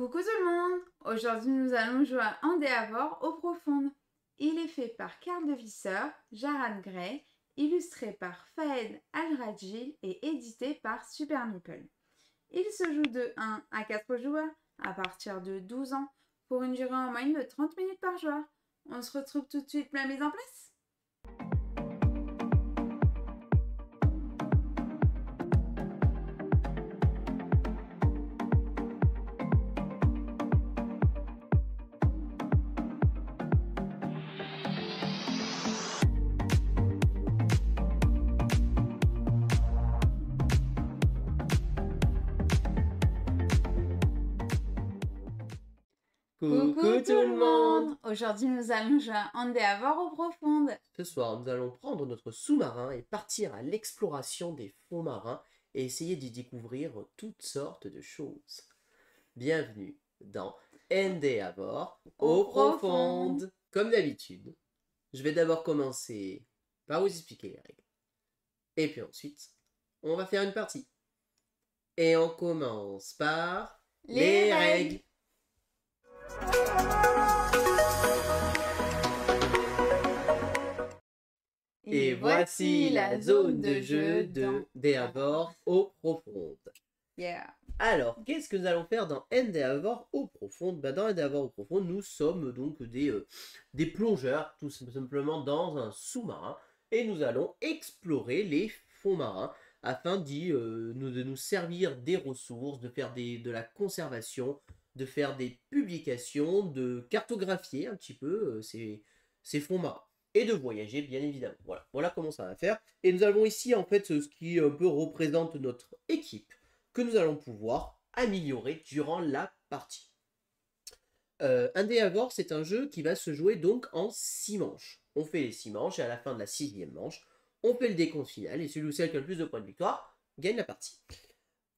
Coucou tout le monde! Aujourd'hui nous allons jouer à Endeavor eau profonde. Il est fait par Carl de Visser, Jarad Gray, illustré par Fahed Al-Rajil et édité par Super Meeple. Il se joue de 1 à 4 joueurs à partir de 12 ans pour une durée en moyenne de 30 minutes par joueur. On se retrouve tout de suite pour la mise en place. Coucou tout le monde! Aujourd'hui nous allons jouer à Endeavor eau profonde. Ce soir, nous allons prendre notre sous-marin et partir à l'exploration des fonds marins et essayer d'y découvrir toutes sortes de choses. Bienvenue dans Endeavor eau profonde. Comme d'habitude, je vais d'abord commencer par vous expliquer les règles. Et puis ensuite, on va faire une partie. Et on commence par les règles. Et voici la zone de jeu d'Endeavor eau profonde. Yeah. Alors, qu'est-ce que nous allons faire dans Endeavor eau profonde? Dans Endeavor eau profonde, nous sommes donc des plongeurs, tout simplement dans un sous-marin. Et nous allons explorer les fonds marins afin de nous servir des ressources, de faire de la conservation, de faire des publications, de cartographier un petit peu ces fonds marins. Et de voyager, bien évidemment. Voilà comment ça va faire. Et nous avons ici, en fait, ce qui un peu représente notre équipe, que nous allons pouvoir améliorer durant la partie. Endeavor, c'est un jeu qui va se jouer donc en 6 manches. On fait les 6 manches, et à la fin de la 6e manche, on fait le décompte final, et celui ou celle qui a le plus de points de victoire gagne la partie.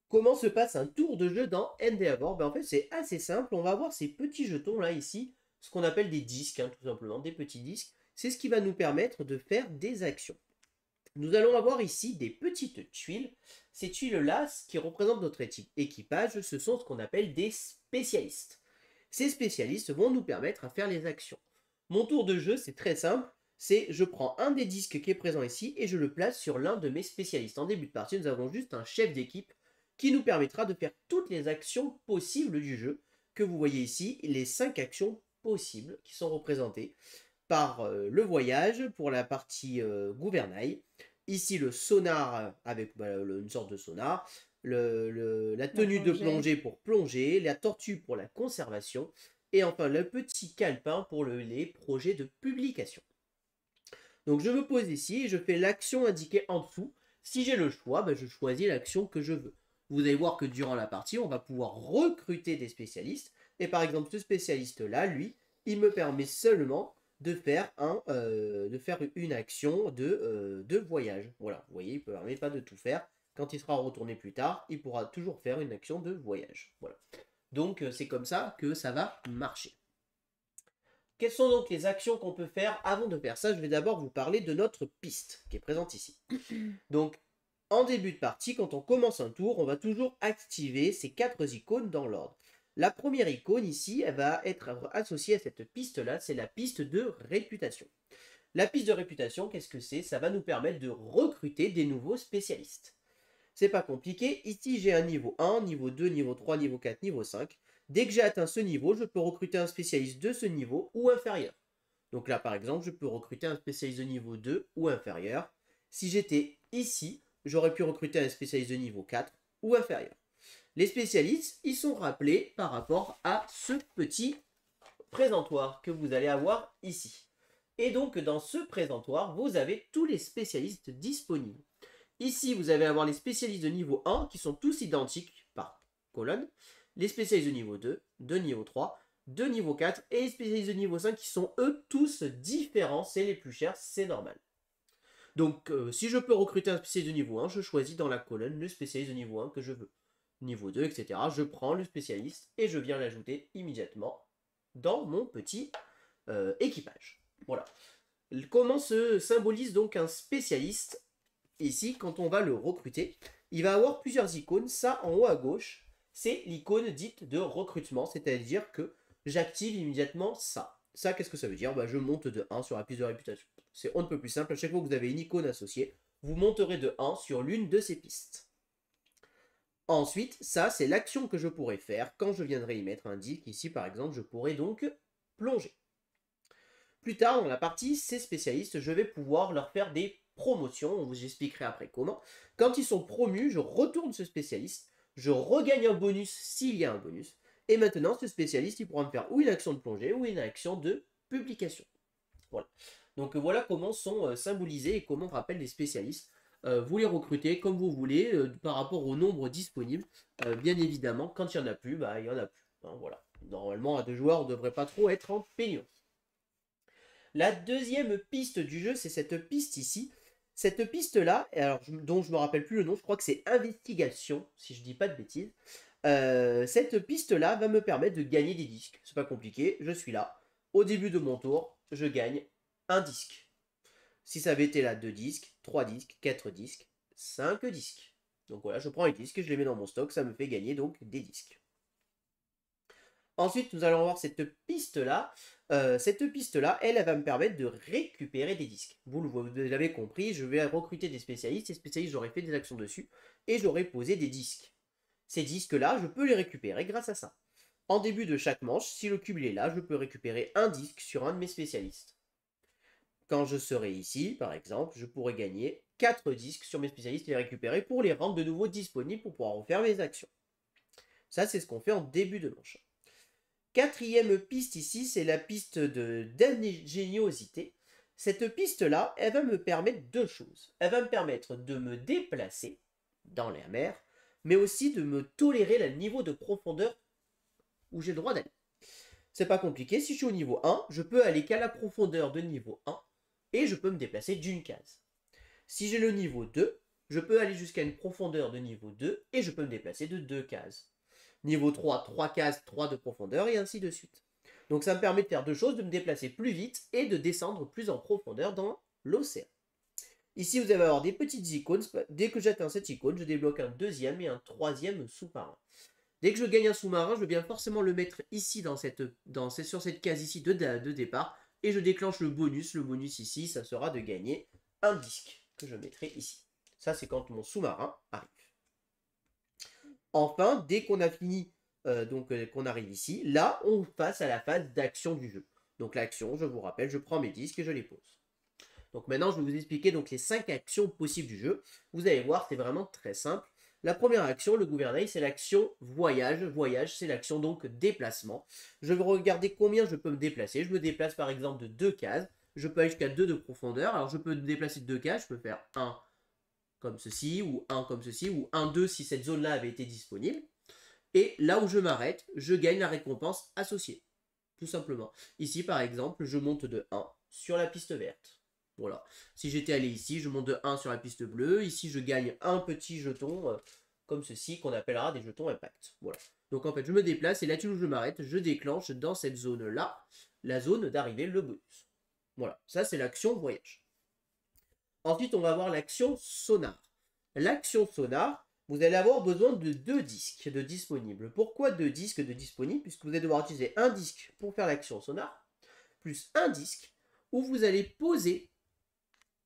Comment se passe un tour de jeu dans Endeavor? En fait, c'est assez simple. On va avoir ces petits jetons là, ici, ce qu'on appelle des disques, tout simplement, des petits disques. C'est ce qui va nous permettre de faire des actions. Nous allons avoir ici des petites tuiles. Ces tuiles-là, ce qui représente notre équipage, ce sont ce qu'on appelle des spécialistes. Ces spécialistes vont nous permettre à faire les actions. Mon tour de jeu, c'est très simple. Je prends un des disques qui est présent ici et je le place sur l'un de mes spécialistes. En début de partie, nous avons juste un chef d'équipe qui nous permettra de faire toutes les actions possibles du jeu. Que vous voyez ici, les 5 actions possibles qui sont représentées par le voyage pour la partie gouvernail. Ici, le sonar avec une sorte de sonar. La tenue de plongée pour plonger. La tortue pour la conservation. Et enfin, le petit calepin pour les projets de publication. Donc, je me pose ici et je fais l'action indiquée en dessous. Si j'ai le choix, je choisis l'action que je veux. Vous allez voir que durant la partie, on va pouvoir recruter des spécialistes. Et par exemple, ce spécialiste-là, lui, il me permet seulement de faire une action de voyage. Voilà, vous voyez, il ne permet pas de tout faire. Quand il sera retourné plus tard, il pourra toujours faire une action de voyage. Voilà. Donc, c'est comme ça que ça va marcher. Quelles sont donc les actions qu'on peut faire? Avant de faire ça, je vais d'abord vous parler de notre piste qui est présente ici. Donc, en début de partie, quand on commence un tour, on va toujours activer ces 4 icônes dans l'ordre. La première icône ici, elle va être associée à cette piste-là, c'est la piste de réputation. La piste de réputation, qu'est-ce que c'est? Ça va nous permettre de recruter des nouveaux spécialistes. C'est pas compliqué, ici j'ai un niveau 1, niveau 2, niveau 3, niveau 4, niveau 5. Dès que j'ai atteint ce niveau, je peux recruter un spécialiste de ce niveau ou inférieur. Donc là par exemple, je peux recruter un spécialiste de niveau 2 ou inférieur. Si j'étais ici, j'aurais pu recruter un spécialiste de niveau 4 ou inférieur. Les spécialistes, ils sont rappelés par rapport à ce petit présentoir que vous allez avoir ici. Et donc, dans ce présentoir, vous avez tous les spécialistes disponibles. Ici, vous allez avoir les spécialistes de niveau 1 qui sont tous identiques par colonne. Les spécialistes de niveau 2, de niveau 3, de niveau 4 et les spécialistes de niveau 5 qui sont eux tous différents. C'est les plus chers, c'est normal. Donc, si je peux recruter un spécialiste de niveau 1, je choisis dans la colonne le spécialiste de niveau 1 que je veux. Niveau 2, etc. Je prends le spécialiste et je viens l'ajouter immédiatement dans mon petit équipage. Voilà. Comment se symbolise donc un spécialiste? Ici, quand on va le recruter, il va avoir plusieurs icônes. Ça, en haut à gauche, c'est l'icône dite de recrutement, c'est-à-dire que j'active immédiatement ça. Ça, qu'est-ce que ça veut dire? Bah, je monte de 1 sur la piste de réputation. C'est on ne peut plus simple, à chaque fois que vous avez une icône associée, vous monterez de 1 sur l'une de ces pistes. Ensuite, ça, c'est l'action que je pourrais faire quand je viendrai y mettre un disque. Ici, par exemple, je pourrais donc plonger. Plus tard, dans la partie ces spécialistes, je vais pouvoir leur faire des promotions. On vous expliquerai après comment. Quand ils sont promus, je retourne ce spécialiste. Je regagne un bonus s'il y a un bonus. Et maintenant, ce spécialiste, il pourra me faire ou une action de plongée ou une action de publication. Voilà. Donc voilà comment sont symbolisés et comment on rappelle les spécialistes. Vous les recrutez comme vous voulez par rapport au nombre disponible. Bien évidemment, quand il n'y en a plus, bah, il n'y en a plus. Hein, voilà. Normalement, à 2 joueurs, on ne devrait pas trop être en pénurie. La deuxième piste du jeu, c'est cette piste ici. Cette piste-là, alors, dont je ne me rappelle plus le nom, je crois que c'est Investigation, si je ne dis pas de bêtises. Cette piste-là va me permettre de gagner des disques. C'est pas compliqué, je suis là. Au début de mon tour, je gagne un disque. Si ça avait été là 2 disques, 3 disques, 4 disques, 5 disques. Donc voilà, je prends les disques, je les mets dans mon stock, ça me fait gagner donc des disques. Ensuite, nous allons voir cette piste-là. Cette piste-là, elle va me permettre de récupérer des disques. Vous l'avez compris, je vais recruter des spécialistes. Ces spécialistes, j'aurai fait des actions dessus et j'aurai posé des disques. Ces disques-là, je peux les récupérer grâce à ça. En début de chaque manche, si le cube est là, je peux récupérer un disque sur un de mes spécialistes. Quand je serai ici, par exemple, je pourrai gagner 4 disques sur mes spécialistes et les récupérer pour les rendre de nouveau disponibles pour pouvoir refaire mes actions. Ça, c'est ce qu'on fait en début de manche. Quatrième piste ici, c'est la piste d'ingéniosité. Cette piste-là, elle va me permettre 2 choses. Elle va me permettre de me déplacer dans la mer, mais aussi de me tolérer le niveau de profondeur où j'ai le droit d'aller. C'est pas compliqué, si je suis au niveau 1, je peux aller qu'à la profondeur de niveau 1, et je peux me déplacer d'une case. Si j'ai le niveau 2, je peux aller jusqu'à une profondeur de niveau 2, et je peux me déplacer de 2 cases. Niveau 3, 3 cases, 3 de profondeur, et ainsi de suite. Donc ça me permet de faire 2 choses, de me déplacer plus vite, et de descendre plus en profondeur dans l'océan. Ici, vous allez avoir des petites icônes. Dès que j'atteins cette icône, je débloque un deuxième et un troisième sous-marin. Dès que je gagne un sous-marin, je viens forcément le mettre ici sur cette case ici de départ. Et je déclenche le bonus. Le bonus ici, ça sera de gagner un disque que je mettrai ici. Ça, c'est quand mon sous-marin arrive. Enfin, dès qu'on a fini, qu'on arrive ici, là, on passe à la phase d'action du jeu. Donc l'action, je vous rappelle, je prends mes disques et je les pose. Donc maintenant, je vais vous expliquer donc les 5 actions possibles du jeu. Vous allez voir, c'est vraiment très simple. La première action, le gouvernail, c'est l'action voyage. Voyage, c'est l'action donc déplacement. Je vais regarder combien je peux me déplacer. Je me déplace par exemple de 2 cases. Je peux aller jusqu'à 2 de profondeur. Alors je peux me déplacer de 2 cases. Je peux faire 1 comme ceci, ou 1 comme ceci, ou 1, 2 si cette zone-là avait été disponible. Et là où je m'arrête, je gagne la récompense associée. Tout simplement. Ici par exemple, je monte de 1 sur la piste verte. Voilà. Si j'étais allé ici, je monte de 1 sur la piste bleue. Ici, je gagne un petit jeton comme ceci qu'on appellera des jetons impact. Voilà. Donc en fait, je me déplace et là-dessus où je m'arrête, je déclenche dans cette zone-là la zone d'arrivée, le bonus. Voilà. Ça, c'est l'action voyage. Ensuite, on va voir l'action sonar. L'action sonar, vous allez avoir besoin de 2 disques de disponibles. Pourquoi 2 disques de disponibles? Puisque vous allez devoir utiliser un disque pour faire l'action sonar, plus un disque où vous allez poser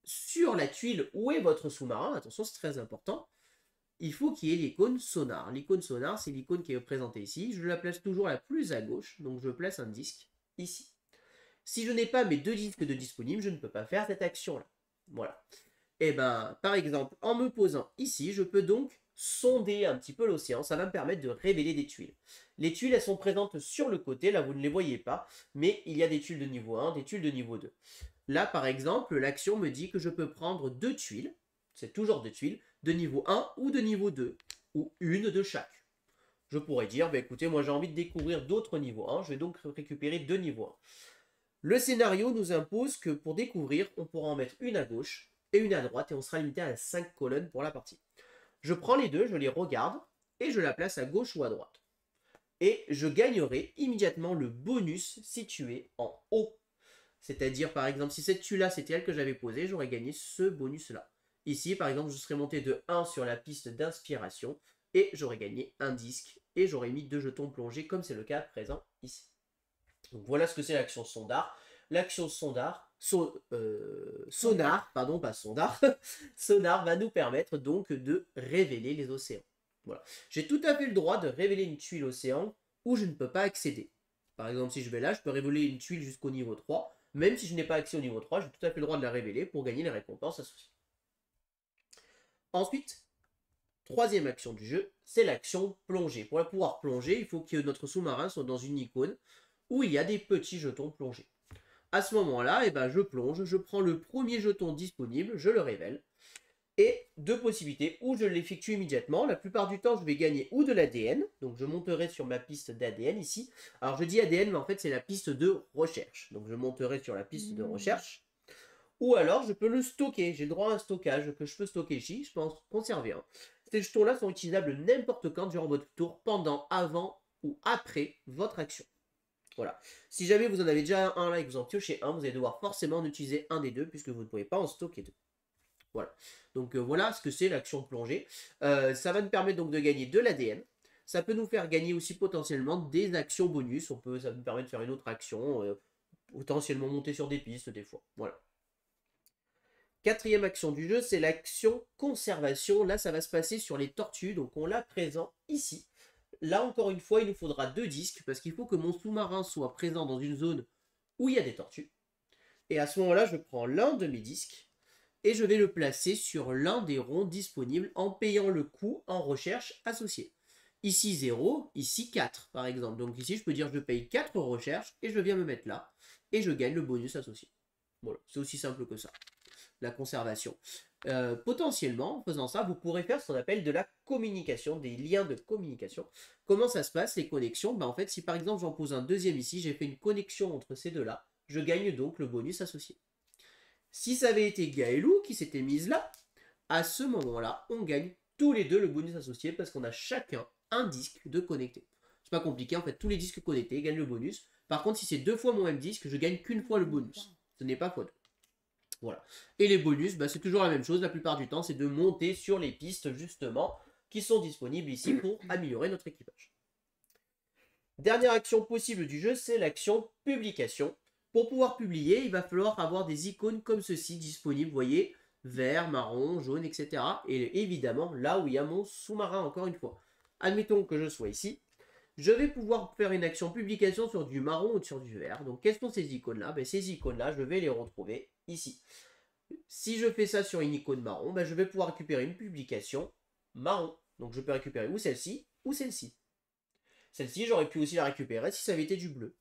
sur la tuile où est votre sous-marin. Attention, c'est très important. Il faut qu'il y ait l'icône sonar. L'icône sonar, c'est l'icône qui est représentée ici. Je la place toujours la plus à gauche, donc je place un disque ici. Si je n'ai pas mes 2 disques de disponibles, je ne peux pas faire cette action-là. Voilà. Et bien, par exemple, en me posant ici, je peux donc sonder un petit peu l'océan. Ça va me permettre de révéler des tuiles. Les tuiles, elles sont présentes sur le côté. Là, vous ne les voyez pas. Mais il y a des tuiles de niveau 1, des tuiles de niveau 2. Là, par exemple, l'action me dit que je peux prendre 2 tuiles. C'est toujours 2 tuiles de niveau 1 ou de niveau 2. Ou une de chaque. Je pourrais dire, bah, écoutez, moi j'ai envie de découvrir d'autres niveaux 1. Je vais donc récupérer 2 niveaux 1. Le scénario nous impose que pour découvrir, on pourra en mettre une à gauche et une à droite, et on sera limité à 5 colonnes pour la partie. Je prends les deux, je les regarde, et je la place à gauche ou à droite. Et je gagnerai immédiatement le bonus situé en haut. C'est-à-dire, par exemple, si cette tuile-là, c'était elle que j'avais posée, j'aurais gagné ce bonus-là. Ici, par exemple, je serais monté de 1 sur la piste d'inspiration, et j'aurais gagné un disque et j'aurais mis 2 jetons plongés comme c'est le cas présent ici. Donc voilà ce que c'est l'action sondar. L'action sonar, pardon, pas sondar, sonar va nous permettre donc de révéler les océans. Voilà. J'ai tout à fait le droit de révéler une tuile océan où je ne peux pas accéder. Par exemple, si je vais là, je peux révéler une tuile jusqu'au niveau 3. Même si je n'ai pas accès au niveau 3, j'ai tout à fait le droit de la révéler pour gagner les récompenses associées. Ensuite, troisième action du jeu, c'est l'action plongée. Pour pouvoir plonger, il faut que notre sous-marin soit dans une icône où il y a des petits jetons plongés. À ce moment-là, je plonge, je prends le premier jeton disponible, je le révèle. Et deux possibilités, où je l'effectue immédiatement. La plupart du temps, je vais gagner ou de l'ADN, donc je monterai sur ma piste d'ADN ici. Alors je dis ADN, mais en fait c'est la piste de recherche. Donc je monterai sur la piste de recherche. Ou alors je peux le stocker, j'ai le droit à un stockage que je peux stocker ici, je peux en conserver un. Ces jetons-là sont utilisables n'importe quand durant votre tour, pendant, avant ou après votre action. Voilà. Si jamais vous en avez déjà un là et que vous en piochez un, vous allez devoir forcément en utiliser un des deux puisque vous ne pouvez pas en stocker deux. Voilà. Donc voilà ce que c'est l'action plongée. Ça va nous permettre donc de gagner de l'ADN. Ça peut nous faire gagner aussi potentiellement des actions bonus. Ça nous permet de faire une autre action, potentiellement monter sur des pistes des fois. Voilà. Quatrième action du jeu, c'est l'action conservation. Là, ça va se passer sur les tortues. Donc on l'a présent ici. Là, encore une fois, il nous faudra 2 disques parce qu'il faut que mon sous-marin soit présent dans une zone où il y a des tortues. Et à ce moment-là, je prends l'un de mes disques et je vais le placer sur l'un des ronds disponibles en payant le coût en recherche associé. Ici 0, ici 4 par exemple. Donc ici, je peux dire je paye 4 recherches et je viens me mettre là et je gagne le bonus associé. Voilà, c'est aussi simple que ça. La conservation. Potentiellement, en faisant ça, vous pourrez faire ce qu'on appelle de la communication, des liens de communication. Comment ça se passe, les connexions? En fait, si par exemple j'en pose un deuxième ici, j'ai fait une connexion entre ces deux-là, je gagne donc le bonus associé. Si ça avait été Gaëlou qui s'était mise là, à ce moment-là, on gagne tous les deux le bonus associé parce qu'on a chacun un disque de connecté. C'est pas compliqué, en fait, tous les disques connectés gagnent le bonus. Par contre, si c'est 2 fois mon même disque, je gagne qu'une fois le bonus. Ce n'est pas x2. Voilà. Et les bonus, c'est toujours la même chose la plupart du temps, c'est de monter sur les pistes justement qui sont disponibles ici pour améliorer notre équipage. Dernière action possible du jeu, c'est l'action publication. Pour pouvoir publier, il va falloir avoir des icônes comme ceci disponibles, vous voyez, vert, marron, jaune, etc. Et évidemment, là où il y a mon sous-marin, encore une fois. Admettons que je sois ici. Je vais pouvoir faire une action publication sur du marron ou sur du vert. Donc, quelles sont ces icônes-là? Ces icônes-là, je vais les retrouver ici. Si je fais ça sur une icône marron, je vais pouvoir récupérer une publication marron. Donc, je peux récupérer ou celle-ci ou celle-ci. Celle-ci, j'aurais pu aussi la récupérer si ça avait été du bleu.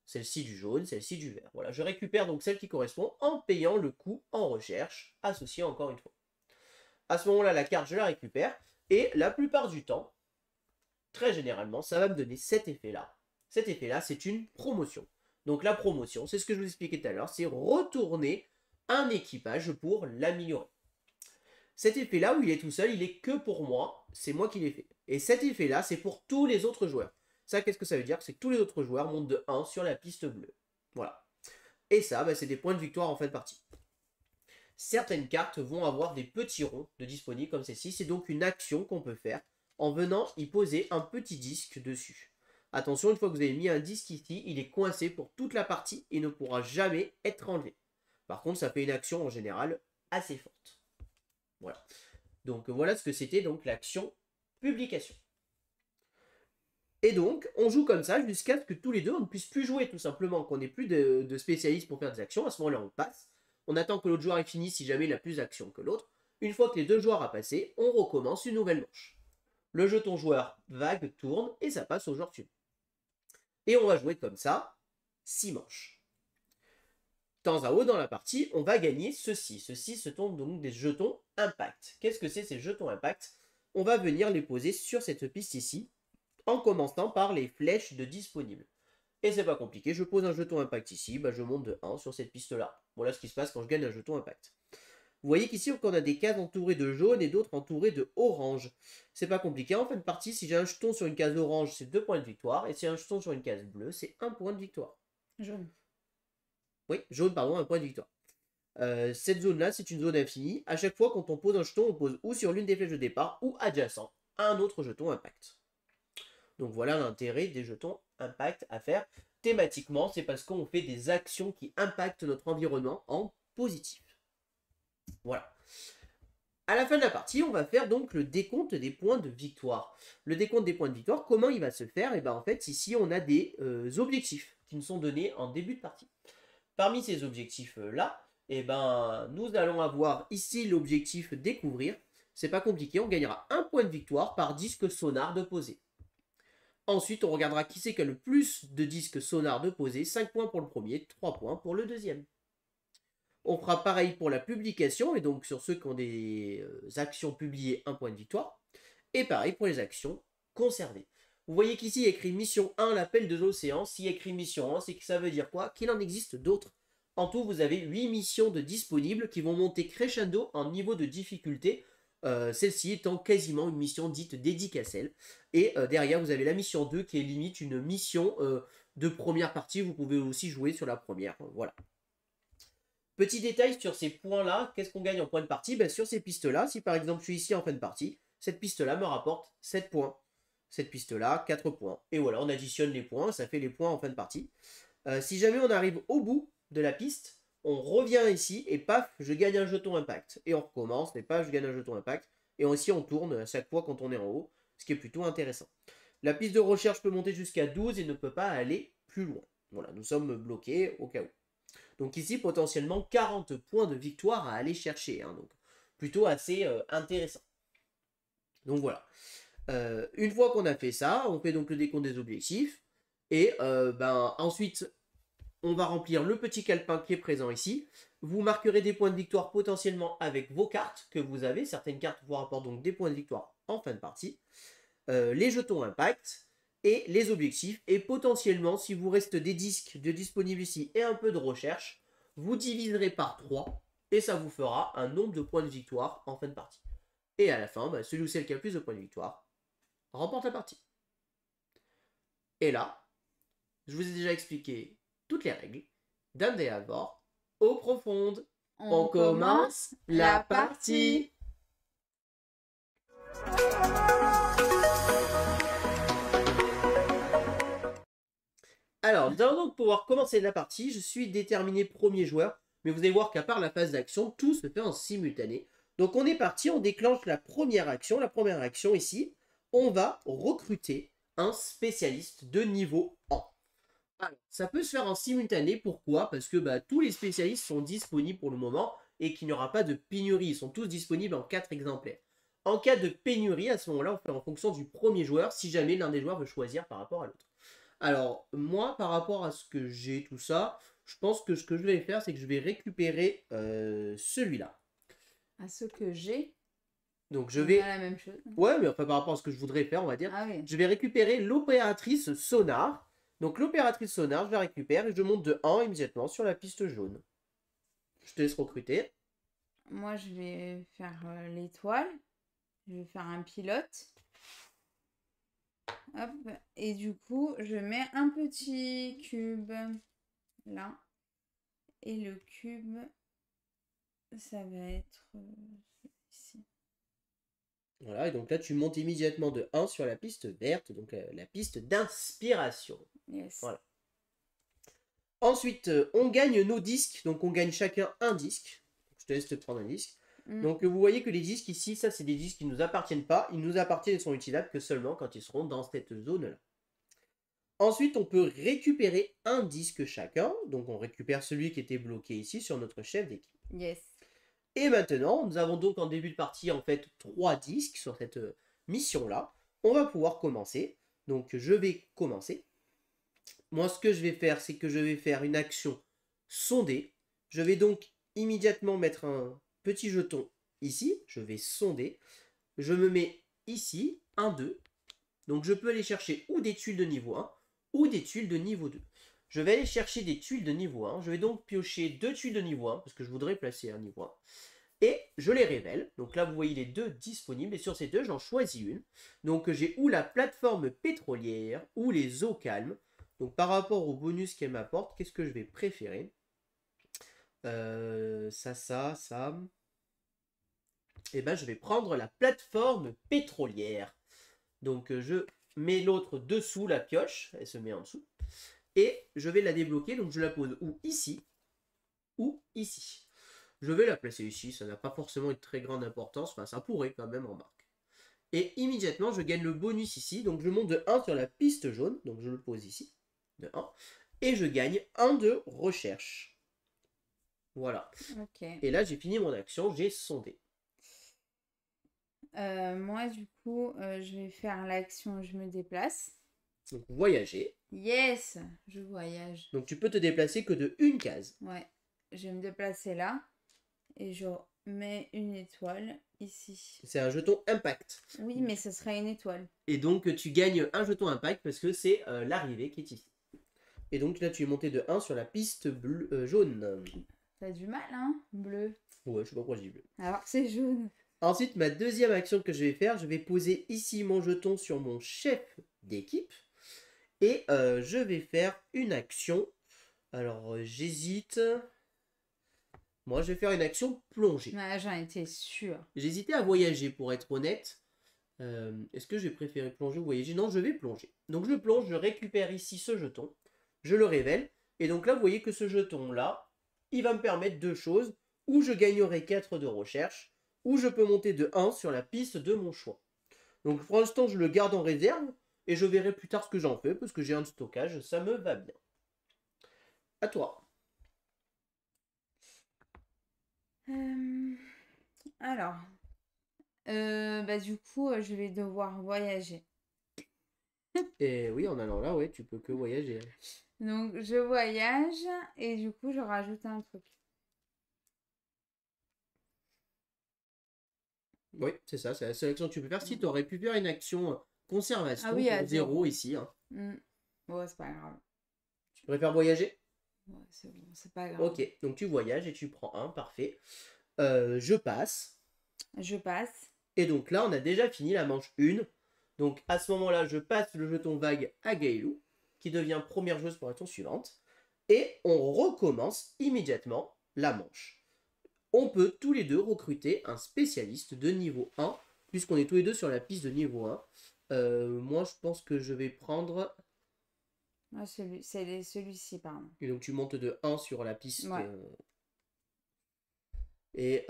Celle-ci du jaune, celle-ci du vert. Voilà, je récupère donc celle qui correspond en payant le coût en recherche, associé encore une fois. À ce moment-là, la carte, je la récupère. Et la plupart du temps, très généralement, ça va me donner cet effet-là. Cet effet-là, c'est une promotion. Donc la promotion, c'est ce que je vous expliquais tout à l'heure, c'est retourner un équipage pour l'améliorer. Cet effet-là, où il est tout seul, il est que pour moi, c'est moi qui l'ai fait. Et cet effet-là, c'est pour tous les autres joueurs. Ça, qu'est-ce que ça veut dire? C'est que tous les autres joueurs montent de 1 sur la piste bleue. Voilà. Et ça, c'est des points de victoire en fin de partie. Certaines cartes vont avoir des petits ronds de disponibles comme celle-ci. C'est donc une action qu'on peut faire en venant y poser un petit disque dessus. Attention, une fois que vous avez mis un disque ici, il est coincé pour toute la partie et ne pourra jamais être enlevé. Par contre, ça fait une action en général assez forte. Voilà. Donc voilà ce que c'était donc l'action publication. Et donc, on joue comme ça jusqu'à ce que tous les deux, on ne puisse plus jouer tout simplement, qu'on n'ait plus de spécialistes pour faire des actions. À ce moment-là, on passe. On attend que l'autre joueur ait fini si jamais il a plus d'actions que l'autre. Une fois que les deux joueurs ont passé, on recommence une nouvelle manche. Le jeton joueur vague tourne et ça passe au joueur suivant. Et on va jouer comme ça 6 manches. De temps à autre dans la partie, on va gagner ceci. Ceci, ce sont donc des jetons impact. Qu'est-ce que c'est ces jetons impact? On va venir les poser sur cette piste ici, en commençant par les flèches de disponibles. Et c'est pas compliqué, je pose un jeton impact ici, je monte de 1 sur cette piste-là. Voilà ce qui se passe quand je gagne un jeton impact. Vous voyez qu'ici, on a des cases entourées de jaune et d'autres entourées de orange. C'est pas compliqué, en fin de partie, si j'ai un jeton sur une case orange, c'est 2 points de victoire, et si j'ai un jeton sur une case bleue, c'est 1 point de victoire. Jaune. Oui, jaune, pardon, 1 point de victoire. Cette zone-là, c'est une zone infinie. À chaque fois, quand on pose un jeton, on pose ou sur l'une des flèches de départ, ou adjacent à un autre jeton impact. Donc voilà l'intérêt des jetons impact à faire thématiquement, c'est parce qu'on fait des actions qui impactent notre environnement en positif. Voilà. À la fin de la partie, on va faire donc le décompte des points de victoire. Le décompte des points de victoire, comment il va se faire? Et bien en fait, ici, on a des objectifs qui nous sont donnés en début de partie. Parmi ces objectifs-là, et ben, nous allons avoir ici l'objectif découvrir. C'est pas compliqué, on gagnera un point de victoire par disque sonar de posée. Ensuite, on regardera qui c'est qui a le plus de disques sonar de posée. 5 points pour le premier, 3 points pour le deuxième. On fera pareil pour la publication, et donc sur ceux qui ont des actions publiées, 1 point de victoire. Et pareil pour les actions conservées. Vous voyez qu'ici, il y a écrit mission 1, l'appel de l'océan. S'il y a écrit mission 1, c'est que ça veut dire quoi? Qu'il en existe d'autres. En tout, vous avez 8 missions de disponibles qui vont monter crescendo en niveau de difficulté. Celle-ci étant quasiment une mission dite dédicacelle. Et derrière, vous avez la mission 2 qui est limite une mission de première partie. Vous pouvez aussi jouer sur la première. Voilà. Petit détail sur ces points-là, qu'est-ce qu'on gagne en points de partie? Ben, sur ces pistes-là, si par exemple je suis ici en fin de partie, cette piste-là me rapporte 7 points. Cette piste-là, 4 points. Et voilà, on additionne les points, ça fait les points en fin de partie. Si jamais on arrive au bout de la piste, on revient ici et paf, je gagne un jeton impact. Et on recommence, mais paf, je gagne un jeton impact. Et aussi on tourne à chaque fois quand on est en haut, ce qui est plutôt intéressant. La piste de recherche peut monter jusqu'à 12 et ne peut pas aller plus loin. Voilà, nous sommes bloqués au cas où. Donc ici, potentiellement 40 points de victoire à aller chercher. Hein, donc plutôt assez intéressant. Donc voilà. Une fois qu'on a fait ça, on fait donc le décompte des objectifs. Et ensuite, on va remplir le petit calepin qui est présent ici. Vous marquerez des points de victoire potentiellement avec vos cartes que vous avez. Certaines cartes vous rapportent donc des points de victoire en fin de partie. Les jetons impact et les objectifs. Et potentiellement, si vous reste des disques de disponibles ici et un peu de recherche, vous diviserez par 3 et ça vous fera un nombre de points de victoire en fin de partie. Et à la fin, celui ou celle qui a le plus de points de victoire remporte la partie. Et là, je vous ai déjà expliqué toutes les règles d'un dé à bord eau profonde. On commence la partie. Alors, nous allons donc pouvoir commencer la partie. Je suis déterminé premier joueur, mais vous allez voir qu'à part la phase d'action, tout se fait en simultané. Donc on est parti, on déclenche la première action. La première action ici, on va recruter un spécialiste de niveau 1. Alors, ça peut se faire en simultané, pourquoi? Parce que tous les spécialistes sont disponibles pour le moment et qu'il n'y aura pas de pénurie. Ils sont tous disponibles en 4 exemplaires. En cas de pénurie, à ce moment-là, on fait en fonction du premier joueur, si jamais l'un des joueurs veut choisir par rapport à l'autre. Alors, moi, par rapport à ce que j'ai, tout ça, je pense que ce que je vais faire, c'est que je vais récupérer celui-là. À ce que j'ai. Donc, je vais... la même chose. Ouais, mais enfin, par rapport à ce que je voudrais faire, on va dire. Ah oui. Je vais récupérer l'opératrice sonar. Donc, l'opératrice sonar, je la récupère et je monte de 1 immédiatement sur la piste jaune. Je te laisse recruter. Moi, je vais faire l'étoile. Je vais faire un pilote. Hop. Et du coup, je mets un petit cube là. Et le cube, ça va être ici. Voilà, et donc là, tu montes immédiatement de 1 sur la piste verte, donc la piste d'inspiration. Yes. Voilà. Ensuite, on gagne nos disques, donc on gagne chacun un disque. Je te laisse te prendre un disque. Donc vous voyez que les disques ici, ça c'est des disques qui ne nous appartiennent pas. Ils nous appartiennent et sont utilisables que seulement quand ils seront dans cette zone-là. Ensuite, on peut récupérer un disque chacun. Donc on récupère celui qui était bloqué ici sur notre chef d'équipe. Yes. Et maintenant, nous avons donc en début de partie en fait 3 disques sur cette mission-là. On va pouvoir commencer. Donc je vais commencer. Moi, ce que je vais faire, c'est que je vais faire une action sonder. Je vais donc immédiatement mettre un petit jeton ici. Je vais sonder. Je me mets ici, 1, 2. Donc je peux aller chercher ou des tuiles de niveau 1 ou des tuiles de niveau 2. Je vais aller chercher des tuiles de niveau 1. Je vais donc piocher 2 tuiles de niveau 1 parce que je voudrais placer un niveau 1. Et je les révèle. Donc là, vous voyez les 2 disponibles. Et sur ces 2, j'en choisis une. Donc j'ai ou la plateforme pétrolière ou les eaux calmes. Donc par rapport au bonus qu'elle m'apporte, qu'est-ce que je vais préférer? Ça. Et ben je vais prendre la plateforme pétrolière. Donc je mets l'autre dessous la pioche, elle se met en dessous, et je vais la débloquer, donc je la pose ou ici, ou ici. Je vais la placer ici, ça n'a pas forcément une très grande importance, enfin ça pourrait quand même, remarque. Et immédiatement, je gagne le bonus ici, donc je monte de 1 sur la piste jaune, donc je le pose ici, de 1, et je gagne 1 de recherche. Voilà. Ok. Et là, j'ai fini mon action, j'ai sondé. Moi, du coup, je vais faire l'action je me déplace. Donc voyager. Yes, je voyage. Donc tu peux te déplacer que de une case. Ouais, je vais me déplacer là et je mets une étoile ici. C'est un jeton impact. Oui, mais ce sera une étoile. Et donc tu gagnes un jeton impact parce que c'est l'arrivée qui est ici. Et donc là tu es monté de 1 sur la piste jaune. T'as du mal, hein, bleu. Ouais, je sais pas pourquoi je dis bleu. Alors que c'est jaune. Ensuite, ma deuxième action que je vais faire, je vais poser ici mon jeton sur mon chef d'équipe. Et je vais faire une action. Alors j'hésite. Moi, je vais faire une action plongée. Ouais, j'en étais sûre. J'hésitais à voyager pour être honnête. Est-ce que je vais préférer plonger ou voyager? Non, je vais plonger. Donc je plonge, je récupère ici ce jeton. Je le révèle. Et donc là, vous voyez que ce jeton-là, il va me permettre deux choses. Ou je gagnerai 4 de recherche, ou je peux monter de 1 sur la piste de mon choix. Donc pour l'instant, je le garde en réserve. Et je verrai plus tard ce que j'en fais, parce que j'ai un stockage, ça me va bien. À toi. Alors, bah du coup, je vais devoir voyager. Et oui, en allant là, ouais, tu peux que voyager. Donc, je voyage et du coup, je rajoute un truc. Oui, c'est ça, c'est la seule action que tu peux faire. Si tu aurais pu faire une action conservation Ah oui, à pour 0 zéro. ici. Hein. Bon, c'est pas grave. Tu préfères voyager? Ouais, c'est bon, c'est pas grave. Ok, donc tu voyages et tu prends un, parfait. Je passe. Je passe. Et donc là, on a déjà fini la manche 1. Donc à ce moment-là, je passe le jeton vague à Gaëlou, qui devient première joueuse pour la tour suivante. Et on recommence immédiatement la manche. On peut tous les deux recruter un spécialiste de niveau 1, puisqu'on est tous les deux sur la piste de niveau 1. Moi, je pense que je vais prendre... Ah, celui-ci, pardon. Et donc tu montes de 1 sur la piste. Ouais. Et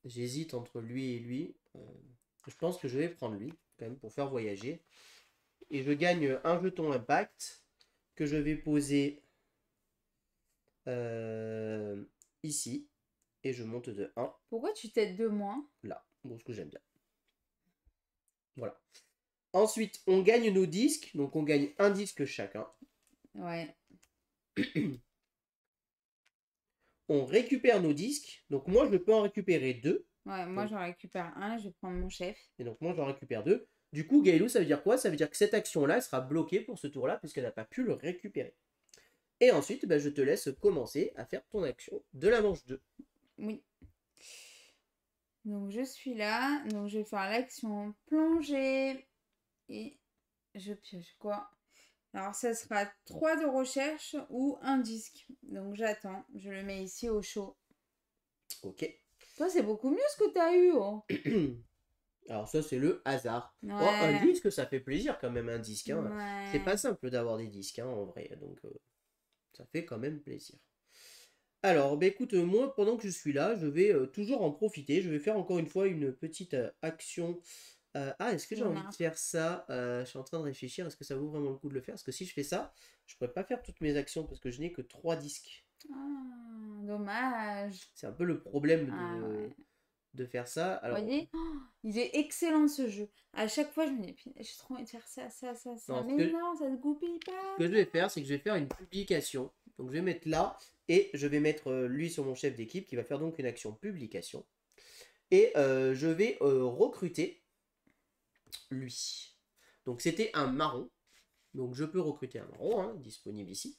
j'hésite entre lui et lui. Je pense que je vais prendre lui, quand même, pour faire voyager. Et je gagne un jeton impact que je vais poser ici. Et je monte de 1. Pourquoi tu t'aides de moi? Là. Bon, ce que j'aime bien. Voilà. Ensuite, on gagne nos disques. Donc, on gagne un disque chacun. Ouais. On récupère nos disques. Donc, moi, je peux en récupérer 2. Ouais, moi, j'en récupère un. Je vais prendre mon chef. Et donc, moi, j'en récupère 2. Du coup, Gaëlou, ça veut dire quoi? Ça veut dire que cette action-là sera bloquée pour ce tour-là, puisqu'elle n'a pas pu le récupérer. Et ensuite, je te laisse commencer à faire ton action de la manche 2. Oui. Donc, je suis là. Donc, je vais faire l'action plongée. Et je pioche quoi? Alors, ça sera 3 de recherche ou un disque. Donc, j'attends. Je le mets ici au chaud. Ok. Toi, c'est beaucoup mieux ce que tu as eu. Oh. Alors ça, c'est le hasard. Ouais. Oh, un disque, ça fait plaisir quand même, un disque. Hein. Ouais. C'est pas simple d'avoir des disques, hein, en vrai. Donc, ça fait quand même plaisir. Alors, écoute, moi, pendant que je suis là, je vais toujours en profiter. Je vais faire encore une fois une petite action. Est-ce que j'ai envie de faire ça? Je suis en train de réfléchir. Est-ce que ça vaut vraiment le coup de le faire? Parce que si je fais ça, je pourrais pas faire toutes mes actions parce que je n'ai que 3 disques. Ah, dommage. C'est un peu le problème de faire ça. Vous Alors, voyez, il est excellent ce jeu. À chaque fois, je me dis, j'ai trop envie de faire ça. Non, Mais non, ça ne goupille pas. ce que je vais faire, c'est que je vais faire une publication. Donc, je vais mettre là et je vais mettre lui sur mon chef d'équipe qui va faire donc une action publication. Et je vais recruter lui. Donc, c'était un marron. Donc, je peux recruter un marron, hein, disponible ici.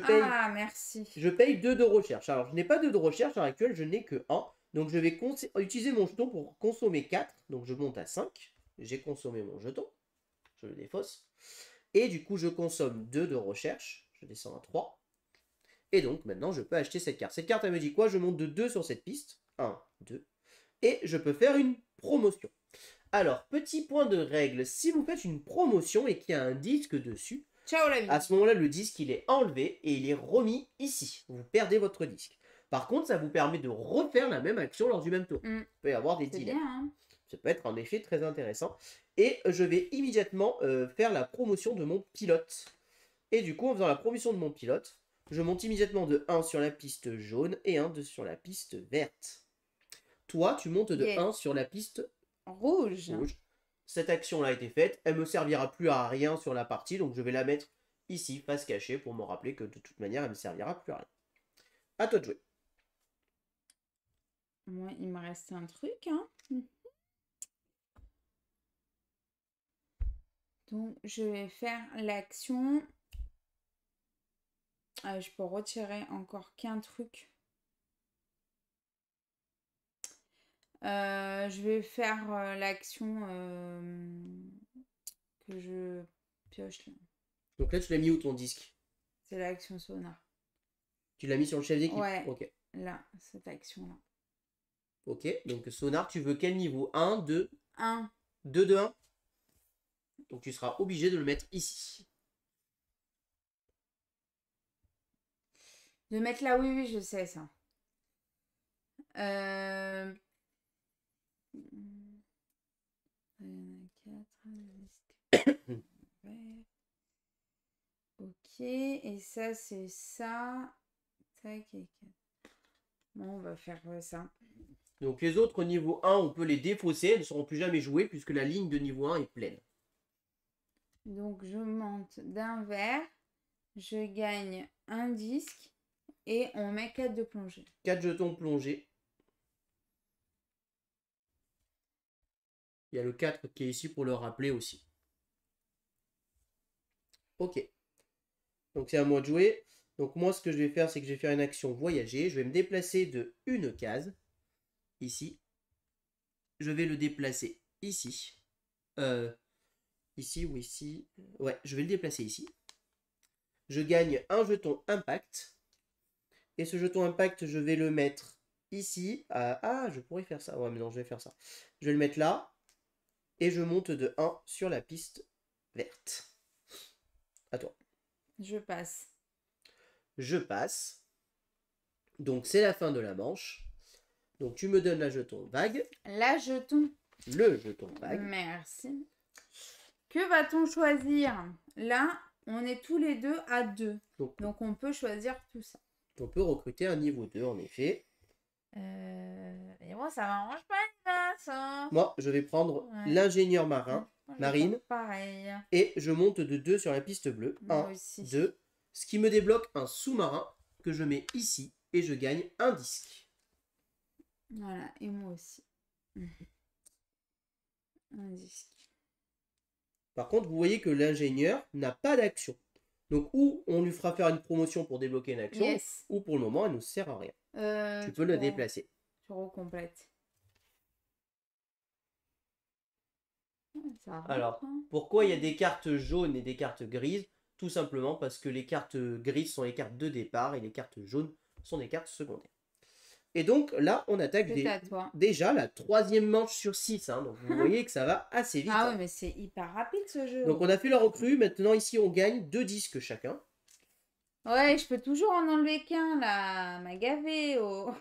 Ah, merci. Je paye 2 de recherche. Alors, je n'ai pas 2 de recherche à l'heure actuelle, je n'ai que 1. Donc, je vais utiliser mon jeton pour consommer 4. Donc, je monte à 5. J'ai consommé mon jeton. Je le défausse. Et du coup, je consomme 2 de recherche. Je descends à 3. Et donc, maintenant, je peux acheter cette carte. Cette carte, elle me dit quoi? Je monte de 2 sur cette piste. 1, 2. Et je peux faire une promotion. Alors, petit point de règle, si vous faites une promotion et qu'il y a un disque dessus, Ciao la vie. à ce moment-là, le disque, il est enlevé et il est remis ici. Vous perdez votre disque. Par contre, ça vous permet de refaire la même action lors du même tour. Il peut y avoir des C'est dilemmes. bien, hein. Ça peut être en effet très intéressant. Et je vais immédiatement faire la promotion de mon pilote. Et du coup, en faisant la promotion de mon pilote, je monte immédiatement de 1 sur la piste jaune et 1 sur la piste verte. Toi, tu montes de 1 sur la piste rouge. Cette action-là a été faite. Elle me servira plus à rien sur la partie, donc je vais la mettre ici, face cachée, pour me rappeler que de toute manière, elle me servira plus à rien. À toi de jouer. Moi, il me reste un truc, hein. Donc, je vais faire l'action. Je peux retirer encore qu'un truc. Je vais faire l'action que je pioche là. Donc là, tu l'as mis où ton disque? C'est l'action sonar. Tu l'as mis sur le chef d'équipe? Ouais. Ok. Là, cette action-là. Ok, donc sonar, tu veux quel niveau? 1, 2? 1. 2 de 1? Donc tu seras obligé de le mettre ici. De mettre là, oui, je sais ça. Ok, et ça, c'est ça. Tac, et 4. Bon, on va faire ça. Donc les autres niveau 1, on peut les défausser, elles ne seront plus jamais jouées puisque la ligne de niveau 1 est pleine. Donc je monte d'un vert, je gagne un disque et on met 4 de plongée. 4 jetons plongés. Il y a le 4 qui est ici pour le rappeler aussi. Ok. Donc c'est à moi de jouer. Donc moi ce que je vais faire, c'est que je vais faire une action voyager. Je vais me déplacer de une case. Ici. Je vais le déplacer ici. Ici ou ici. Ouais, je vais le déplacer ici. Je gagne un jeton impact. Et ce jeton impact, je vais le mettre ici. Ah, je pourrais faire ça. Ouais, mais non, je vais faire ça. Je vais le mettre là. Et je monte de 1 sur la piste verte. À toi. Je passe. Je passe. Donc c'est la fin de la manche. Donc tu me donnes la jeton vague. La jeton. Le jeton vague. Merci. Que va-t-on choisir? Là, on est tous les deux à 2. Donc on peut choisir tout ça. On peut recruter un niveau 2 en effet. Et moi, ça m'arrange pas, ça. Moi, je vais prendre l'ingénieur marine. Pareil. Et je monte de 2 sur la piste bleue. 1, 2. Ce qui me débloque un sous-marin que je mets ici. Et je gagne un disque. Voilà, et moi aussi. Un disque. Par contre, vous voyez que l'ingénieur n'a pas d'action. Donc, ou on lui fera faire une promotion pour débloquer une action, ou pour le moment, elle ne sert à rien. Tu peux le déplacer. Tu recomplètes. Alors, pourquoi il y a des cartes jaunes et des cartes grises? Tout simplement parce que les cartes grises sont les cartes de départ et les cartes jaunes sont des cartes secondaires. Et donc là, on attaque déjà la 3e manche sur 6. Hein, donc vous voyez que ça va assez vite. Ah oui, mais c'est hyper rapide ce jeu. Donc on a fait la recrue. Maintenant ici, on gagne 2 disques chacun. Ouais, je peux toujours en enlever qu'un là. M'a gavé. Oh.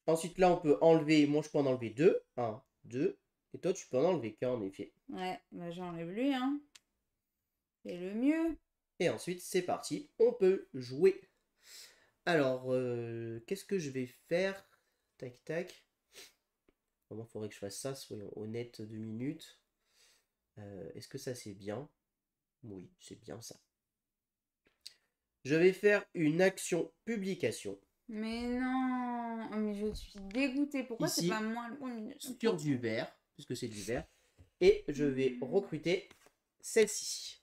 Ensuite là, on peut enlever. Moi, je peux en enlever 2. 1, 2. Et toi, tu peux en enlever qu'un en effet. Ouais, bah j'enlève lui. Hein. C'est le mieux. Et ensuite, c'est parti. On peut jouer. Alors, qu'est-ce que je vais faire? Tac, tac. Vraiment, il faudrait que je fasse ça, soyons honnêtes 2 minutes. Est-ce que ça, c'est bien? Oui, c'est bien ça. Je vais faire une action publication. Mais non, mais je suis dégoûtée. Pourquoi c'est pas moi sur du vert, puisque c'est du vert. Et je vais recruter celle-ci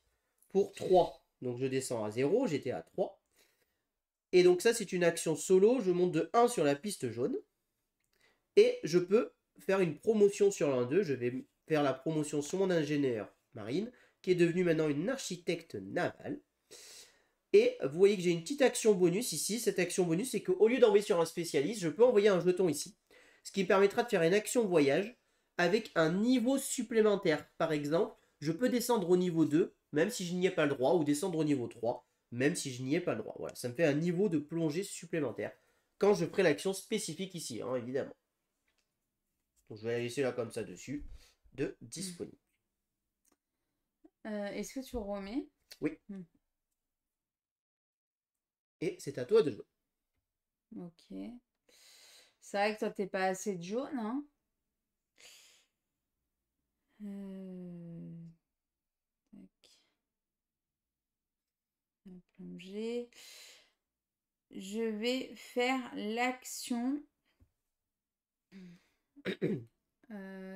pour 3. Donc je descends à 0, j'étais à 3. Et donc ça, c'est une action solo. Je monte de 1 sur la piste jaune. Et je peux faire une promotion sur l'un-deux. Je vais faire la promotion sur mon ingénieur marine, qui est devenu maintenant une architecte navale. Et vous voyez que j'ai une petite action bonus ici. Cette action bonus, c'est qu'au lieu d'envoyer sur un spécialiste, je peux envoyer un jeton ici. Ce qui me permettra de faire une action voyage avec un niveau supplémentaire. Par exemple, je peux descendre au niveau 2, même si je n'y ai pas le droit, ou descendre au niveau 3, même si je n'y ai pas le droit. Voilà, ça me fait un niveau de plongée supplémentaire. Quand je ferai l'action spécifique ici, hein, évidemment. Donc je vais la laisser là comme ça dessus, de disponible. Est-ce que tu remets? Oui. Et c'est à toi de jouer. Ok. C'est vrai que toi, t'es pas assez de jaune, hein? Tac. La plongée. Je vais faire l'action.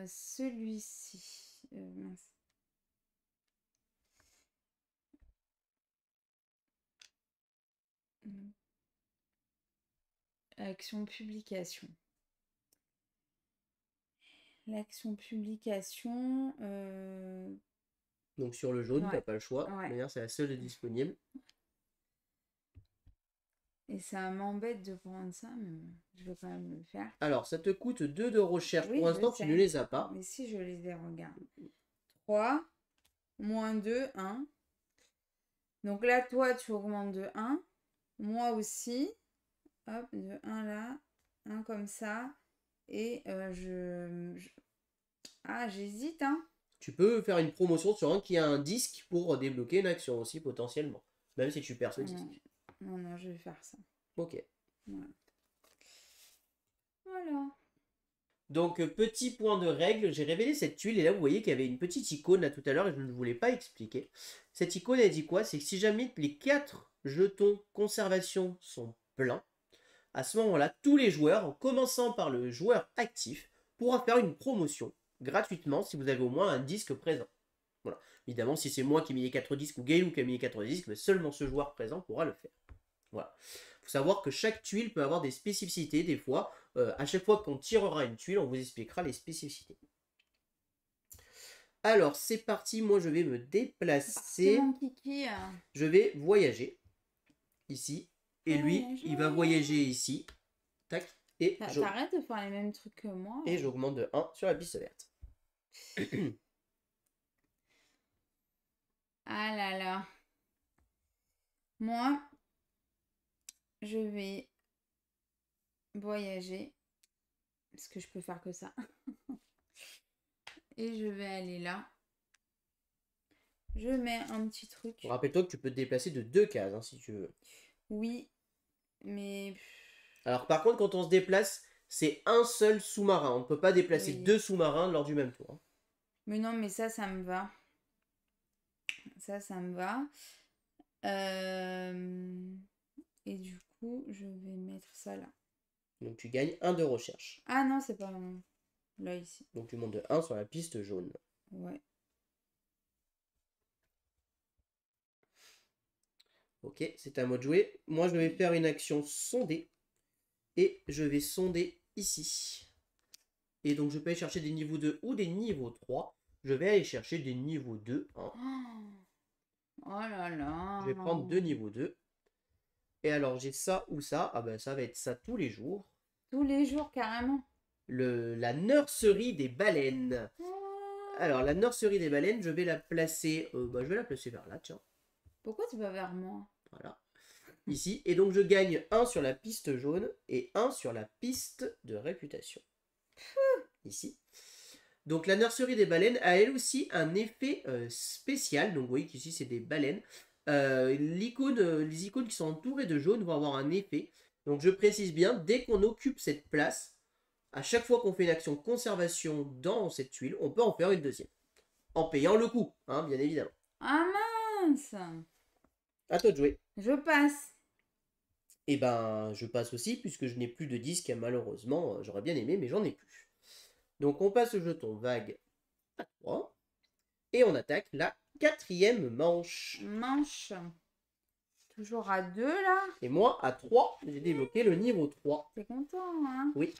Celui-ci. Mince. Action publication. L'action publication. Donc sur le jaune, Ouais. t'as pas le choix. Ouais. D'ailleurs, c'est la seule disponible. Et ça m'embête de prendre ça, mais bon, je vais quand même le faire. Alors, ça te coûte 2 de recherche. Oui, Pour je l'instant, tu sais. ne les as pas. Mais si je les ai, regarde. 3, moins 2, 1. Donc là, toi, tu augmentes de 1. Moi aussi. Hop, de 1 là. 1 comme ça. Et Ah, j'hésite, hein. Tu peux faire une promotion sur un qui a un disque pour débloquer une action aussi, potentiellement. Même si tu perds ce disque. Non, non, je vais faire ça. Ok. Voilà. Voilà. Donc, petit point de règle, j'ai révélé cette tuile et là, vous voyez qu'il y avait une petite icône là tout à l'heure et je ne voulais pas expliquer. Cette icône, elle dit quoi? C'est que si jamais les 4 jetons conservation sont pleins, à ce moment-là, tous les joueurs, en commençant par le joueur actif, pourra faire une promotion gratuitement si vous avez au moins un disque présent. Voilà. Évidemment, si c'est moi qui ai mis les 4 disques ou Gailou qui a mis les 4 disques, mais seulement ce joueur présent pourra le faire. Voilà. Il faut savoir que chaque tuile peut avoir des spécificités des fois. À chaque fois qu'on tirera une tuile, on vous expliquera les spécificités. Alors, c'est parti. Moi, je vais me déplacer. Mon kiki. Je vais voyager ici. Et lui, il va voyager ici. Tac. Et t'arrêtes de faire les mêmes trucs que moi. Et j'augmente de 1 sur la piste verte. Ah là là. Moi, je vais voyager. Parce que je peux faire que ça. Et je vais aller là. Je mets un petit truc. Rappelle-toi que tu peux te déplacer de 2 cases hein, si tu veux. Oui, mais... Alors par contre, quand on se déplace, c'est un seul sous-marin. On ne peut pas déplacer 2 sous-marins lors du même tour. Hein. Mais non, mais ça me va. Ça me va. Et du coup, je vais mettre ça là. Donc tu gagnes 1 de recherche. Ah non, c'est pas là ici. Donc tu montes de 1 sur la piste jaune. Ouais. Ok, c'est à moi de jouer. Moi, je vais faire une action sonder. Et je vais sonder ici. Et donc, je peux aller chercher des niveaux 2 ou des niveaux 3. Je vais aller chercher des niveaux 2. Hein. Oh là là. Je vais prendre 2 niveaux 2. Et alors, j'ai ça ou ça. Ah ben, ça va être ça tous les jours. Tous les jours, carrément. La nurserie des baleines. Alors, la nurserie des baleines, je vais la placer... je vais la placer vers là, tiens. Pourquoi tu vas vers moi? Voilà. Ici. Et donc, je gagne 1 sur la piste jaune et 1 sur la piste de réputation. Ici. Donc, la nurserie des baleines a elle aussi un effet spécial. Donc, vous voyez qu'ici, c'est des baleines. Les icônes qui sont entourées de jaune vont avoir un effet. Donc, je précise bien, dès qu'on occupe cette place, à chaque fois qu'on fait une action conservation dans cette tuile, on peut en faire une deuxième. En payant le coup, hein, bien évidemment. Ah mince! À toi de jouer. Je passe. Et ben, je passe aussi, puisque je n'ai plus de disque, malheureusement. J'aurais bien aimé, mais j'en ai plus. Donc, on passe le jeton vague à 3. Et on attaque la 4e manche. Manche. Toujours à 2 là. Et moi, à 3, j'ai débloqué le niveau 3. T'es content, hein? Oui.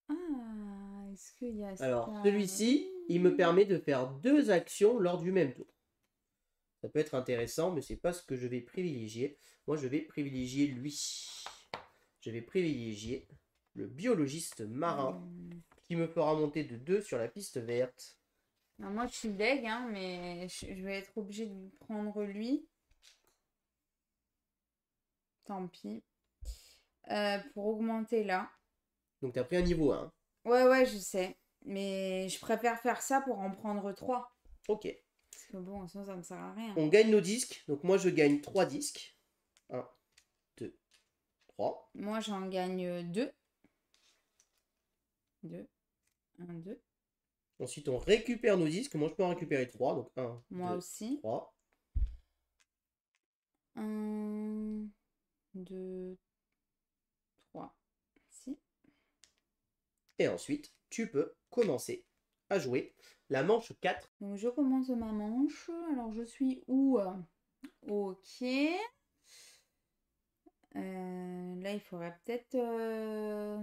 Ah, est-ce qu'il y a ça? Alors, celui-ci, il me permet de faire 2 actions lors du même tour. Ça peut être intéressant, mais c'est pas ce que je vais privilégier. Moi, je vais privilégier lui. Je vais privilégier le biologiste marin, Hmm. qui me fera monter de 2 sur la piste verte. Alors, moi, je suis deg, hein, mais je vais être obligée de prendre lui. Tant pis. Pour augmenter là. Donc tu as pris un niveau 1. Ouais, je sais. Mais je préfère faire ça pour en prendre 3. Ok. Parce que bon, sinon, ça me sert à rien. On gagne nos disques. Donc moi je gagne 3 disques. 1, 2, 3. Moi, j'en gagne 2. 2. 1, 2. Ensuite on récupère nos disques. Moi je peux en récupérer 3. Donc 1, Moi 2, aussi. 3. 1, 2, 3. Si. Et ensuite tu peux commencer à jouer la manche 4. Donc, je commence ma manche. Alors, je suis où? Ok. Là, il faudrait peut-être que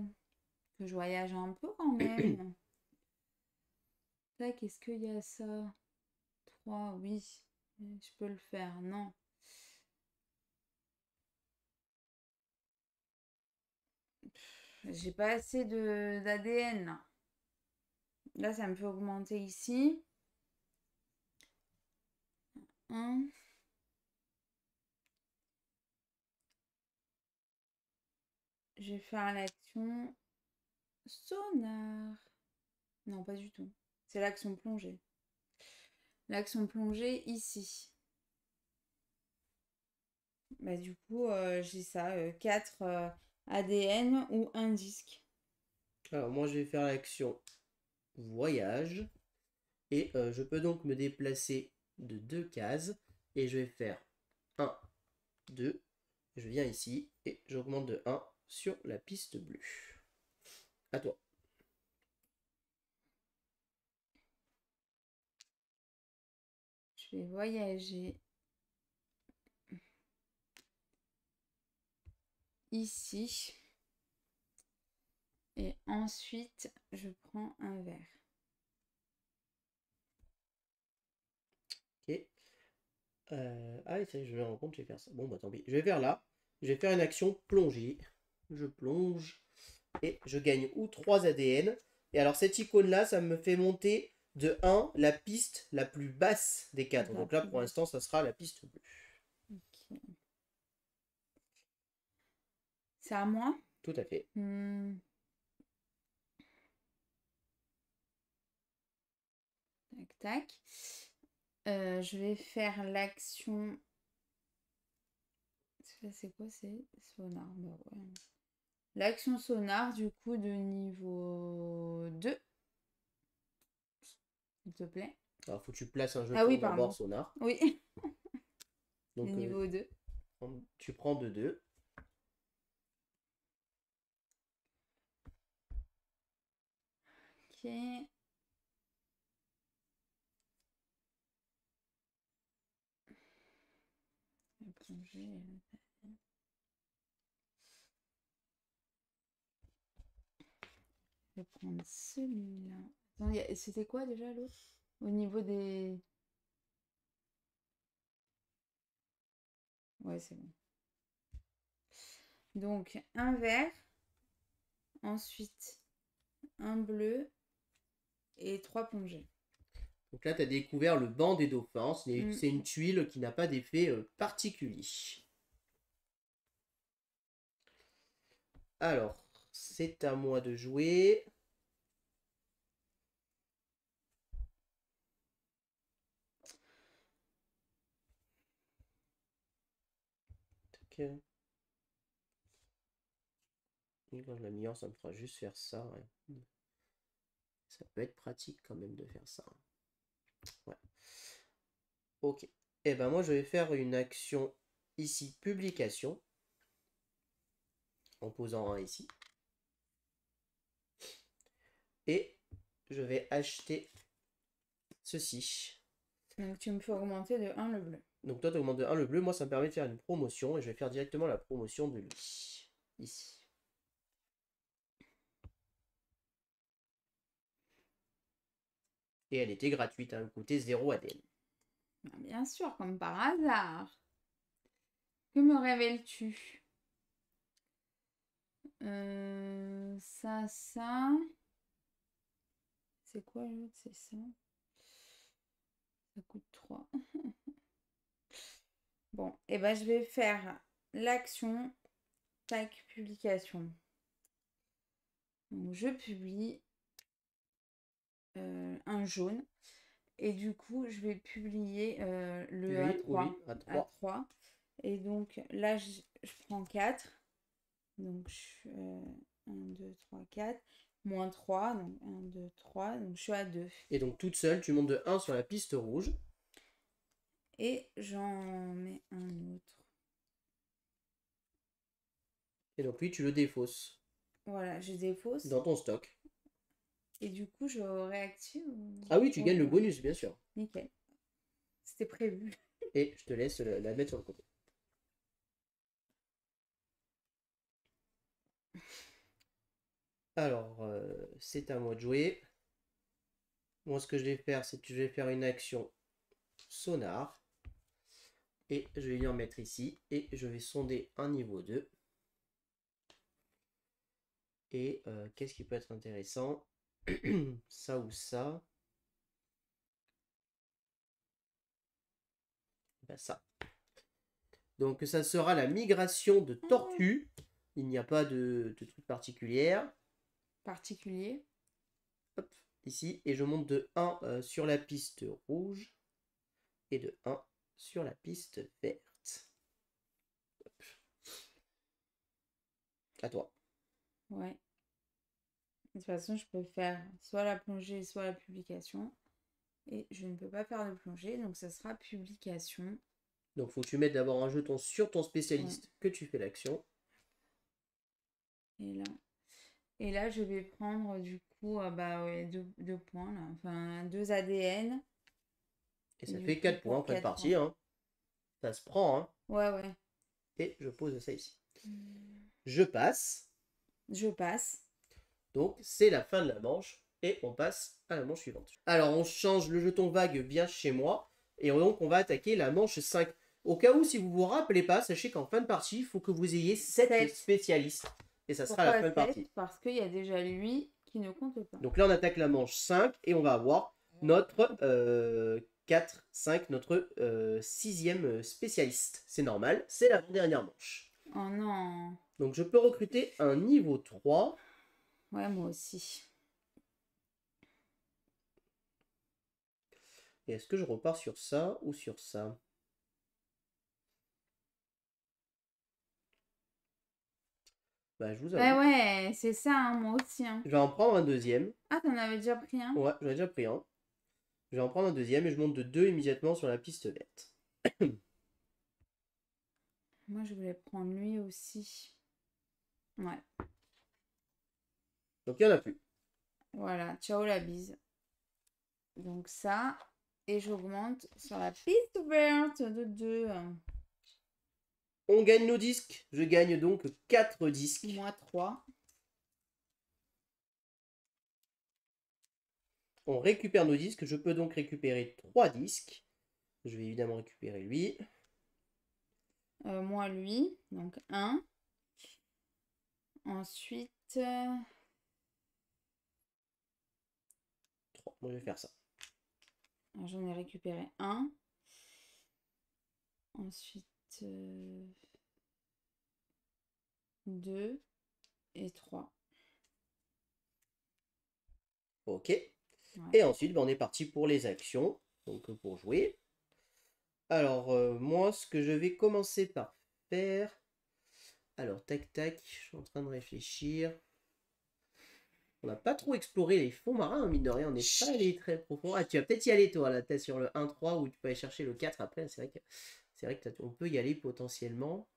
je voyage un peu quand même. Tac, est-ce qu'il y a ça? 3, oui. Je peux le faire, non. J'ai pas assez d'ADN là. Là, ça me fait augmenter ici. 1. Je vais faire l'action sonar. Non, pas du tout. C'est l'action plongée. L'action plongée ici. Bah, du coup, j'ai ça, 4 ADN ou un disque. Alors moi je vais faire l'action voyage. Et je peux donc me déplacer de 2 cases. Et je vais faire 1, 2. Je viens ici et j'augmente de 1 sur la piste bleue. À toi. Je vais voyager ici. Et ensuite, je prends un verre. Ok. Ah oui, je me rends compte, je vais faire ça. Bon, bah tant pis. Je vais faire là. Je vais faire une action plongée. Je plonge. Et je gagne ou 3 ADN. Et alors, cette icône-là, ça me fait monter de 1 la piste la plus basse des 4. La Donc là, plus pour basse. l'instant, ça sera la piste bleue. Ok. C'est à moi? Tout à fait. Tac, tac. Je vais faire l'action. C'est quoi? C'est sonar. Bah ouais. L'action sonar, du coup, de niveau 2. S'il te plaît. Alors, faut que tu places un Ah oui, jeton d'abord, pardon. sonar. Oui, le Donc, niveau 2. tu prends de 2. Ok. La plongée. Je vais prendre celui-là. Attends, c'était quoi déjà l'autre? Au niveau des... Ouais, c'est bon. Donc, un vert. Ensuite, un bleu. Et 3 plongées. Donc là, tu as découvert le banc des dauphins. Mm. C'est une tuile qui n'a pas d'effet particulier. Alors, c'est à moi de jouer. Tac. Et quand je la mis en, ça me fera juste faire ça. Ouais. Ça peut être pratique quand même de faire ça. Ouais. Ok. Et ben moi, je vais faire une action ici, publication. En posant un ici. Et je vais acheter ceci. Donc, tu me fais augmenter de 1 le bleu. Donc toi, tu augmentes de 1 le bleu. Moi, ça me permet de faire une promotion. Et je vais faire directement la promotion de lui. Ici. Et elle était gratuite. Elle me coûtait 0 ADN. Ah, bien sûr, comme par hasard. Que me révèles-tu? Ça. C'est quoi l'autre? C'est ça. Ça coûte 3. Bon, et ben je vais faire l'action, tac, publication. Donc je publie un jaune. Et du coup, je vais publier le Oui, A3. oui, A3. A3. Et donc là, je prends 4. Donc 1, 2, 3, 4. Moins 3. Donc 1, 2, 3. Donc je suis à 2. Et donc toute seule, tu montes de 1 sur la piste rouge. Et j'en mets un autre. Et donc lui, tu le défausses Voilà, je défausse. dans ton stock. Et du coup, je réactive. Ah oui, tu Ouais, gagnes le ouais. bonus, bien sûr. Nickel. C'était prévu. Et je te laisse la mettre sur le côté. Alors, c'est à moi de jouer. Moi, ce que je vais faire, c'est que je vais faire une action sonar. Et je vais lui en mettre ici. Et je vais sonder un niveau 2. Et qu'est-ce qui peut être intéressant? Ça ou ça. Ben, ça. Donc ça sera la migration de tortue. Il n'y a pas de truc particulier. Hop, ici. Et je monte de 1 sur la piste rouge. Et de 1 sur la piste verte. Hop. À toi. Ouais. De toute façon, je peux faire soit la plongée, soit la publication. Et je ne peux pas faire de plongée, donc ça sera publication. Donc faut que tu mettes d'abord un jeton sur ton spécialiste que tu fais l'action. Et là, je vais prendre du coup deux points, là. Enfin 2 ADN. Et ça Du fait coup, 4 points en pour fin de 4 partie. points. Hein. Ça se prend. Hein. Ouais. Et je pose ça ici. Je passe. Je passe. Donc c'est la fin de la manche. Et on passe à la manche suivante. Alors on change, le jeton vague vient chez moi. Et donc on va attaquer la manche 5. Au cas où, si vous vous rappelez pas, sachez qu'en fin de partie, il faut que vous ayez 7 spécialistes. Et ça sera la fin de partie. Parce qu'il y a déjà lui qui ne compte pas. Donc là, on attaque la manche 5 et on va avoir notre 4, 5, notre 6e spécialiste. C'est normal, c'est la dernière manche. Oh non. Donc je peux recruter un niveau 3. Ouais, moi aussi. Et est-ce que je repars sur ça ou sur ça? Bah, je vous avoue. Bah ouais, c'est ça, hein, moi aussi. Hein. Je vais en prendre un deuxième. Ah, t'en avais déjà pris un? Ouais, j'en ai déjà pris un. Je vais en prendre un deuxième et je monte de 2 immédiatement sur la piste verte. Moi, je voulais prendre lui aussi. Ouais. Donc il n'y en a plus. Voilà, ciao la bise. Donc ça, et j'augmente sur la piste verte de 2. On gagne nos disques. Je gagne donc 4 disques. Moi 3. On récupère nos disques. Je peux donc récupérer 3 disques. Je vais évidemment récupérer lui. Moi lui, donc 1. Ensuite... 3. Moi je vais faire ça. J'en ai récupéré 1. Ensuite... 2 et 3. Ok. Ouais. Et ensuite, on est parti pour les actions. Donc pour jouer. Alors, moi, ce que je vais commencer par faire... Alors, tac, tac, je suis en train de réfléchir. On n'a pas trop exploré les fonds marins, mine de rien, on n'est pas allé très profond. Ah, tu vas peut-être y aller, toi, là, t'es sur le 1-3, où tu peux aller chercher le 4 après, c'est vrai qu'on peut y aller potentiellement.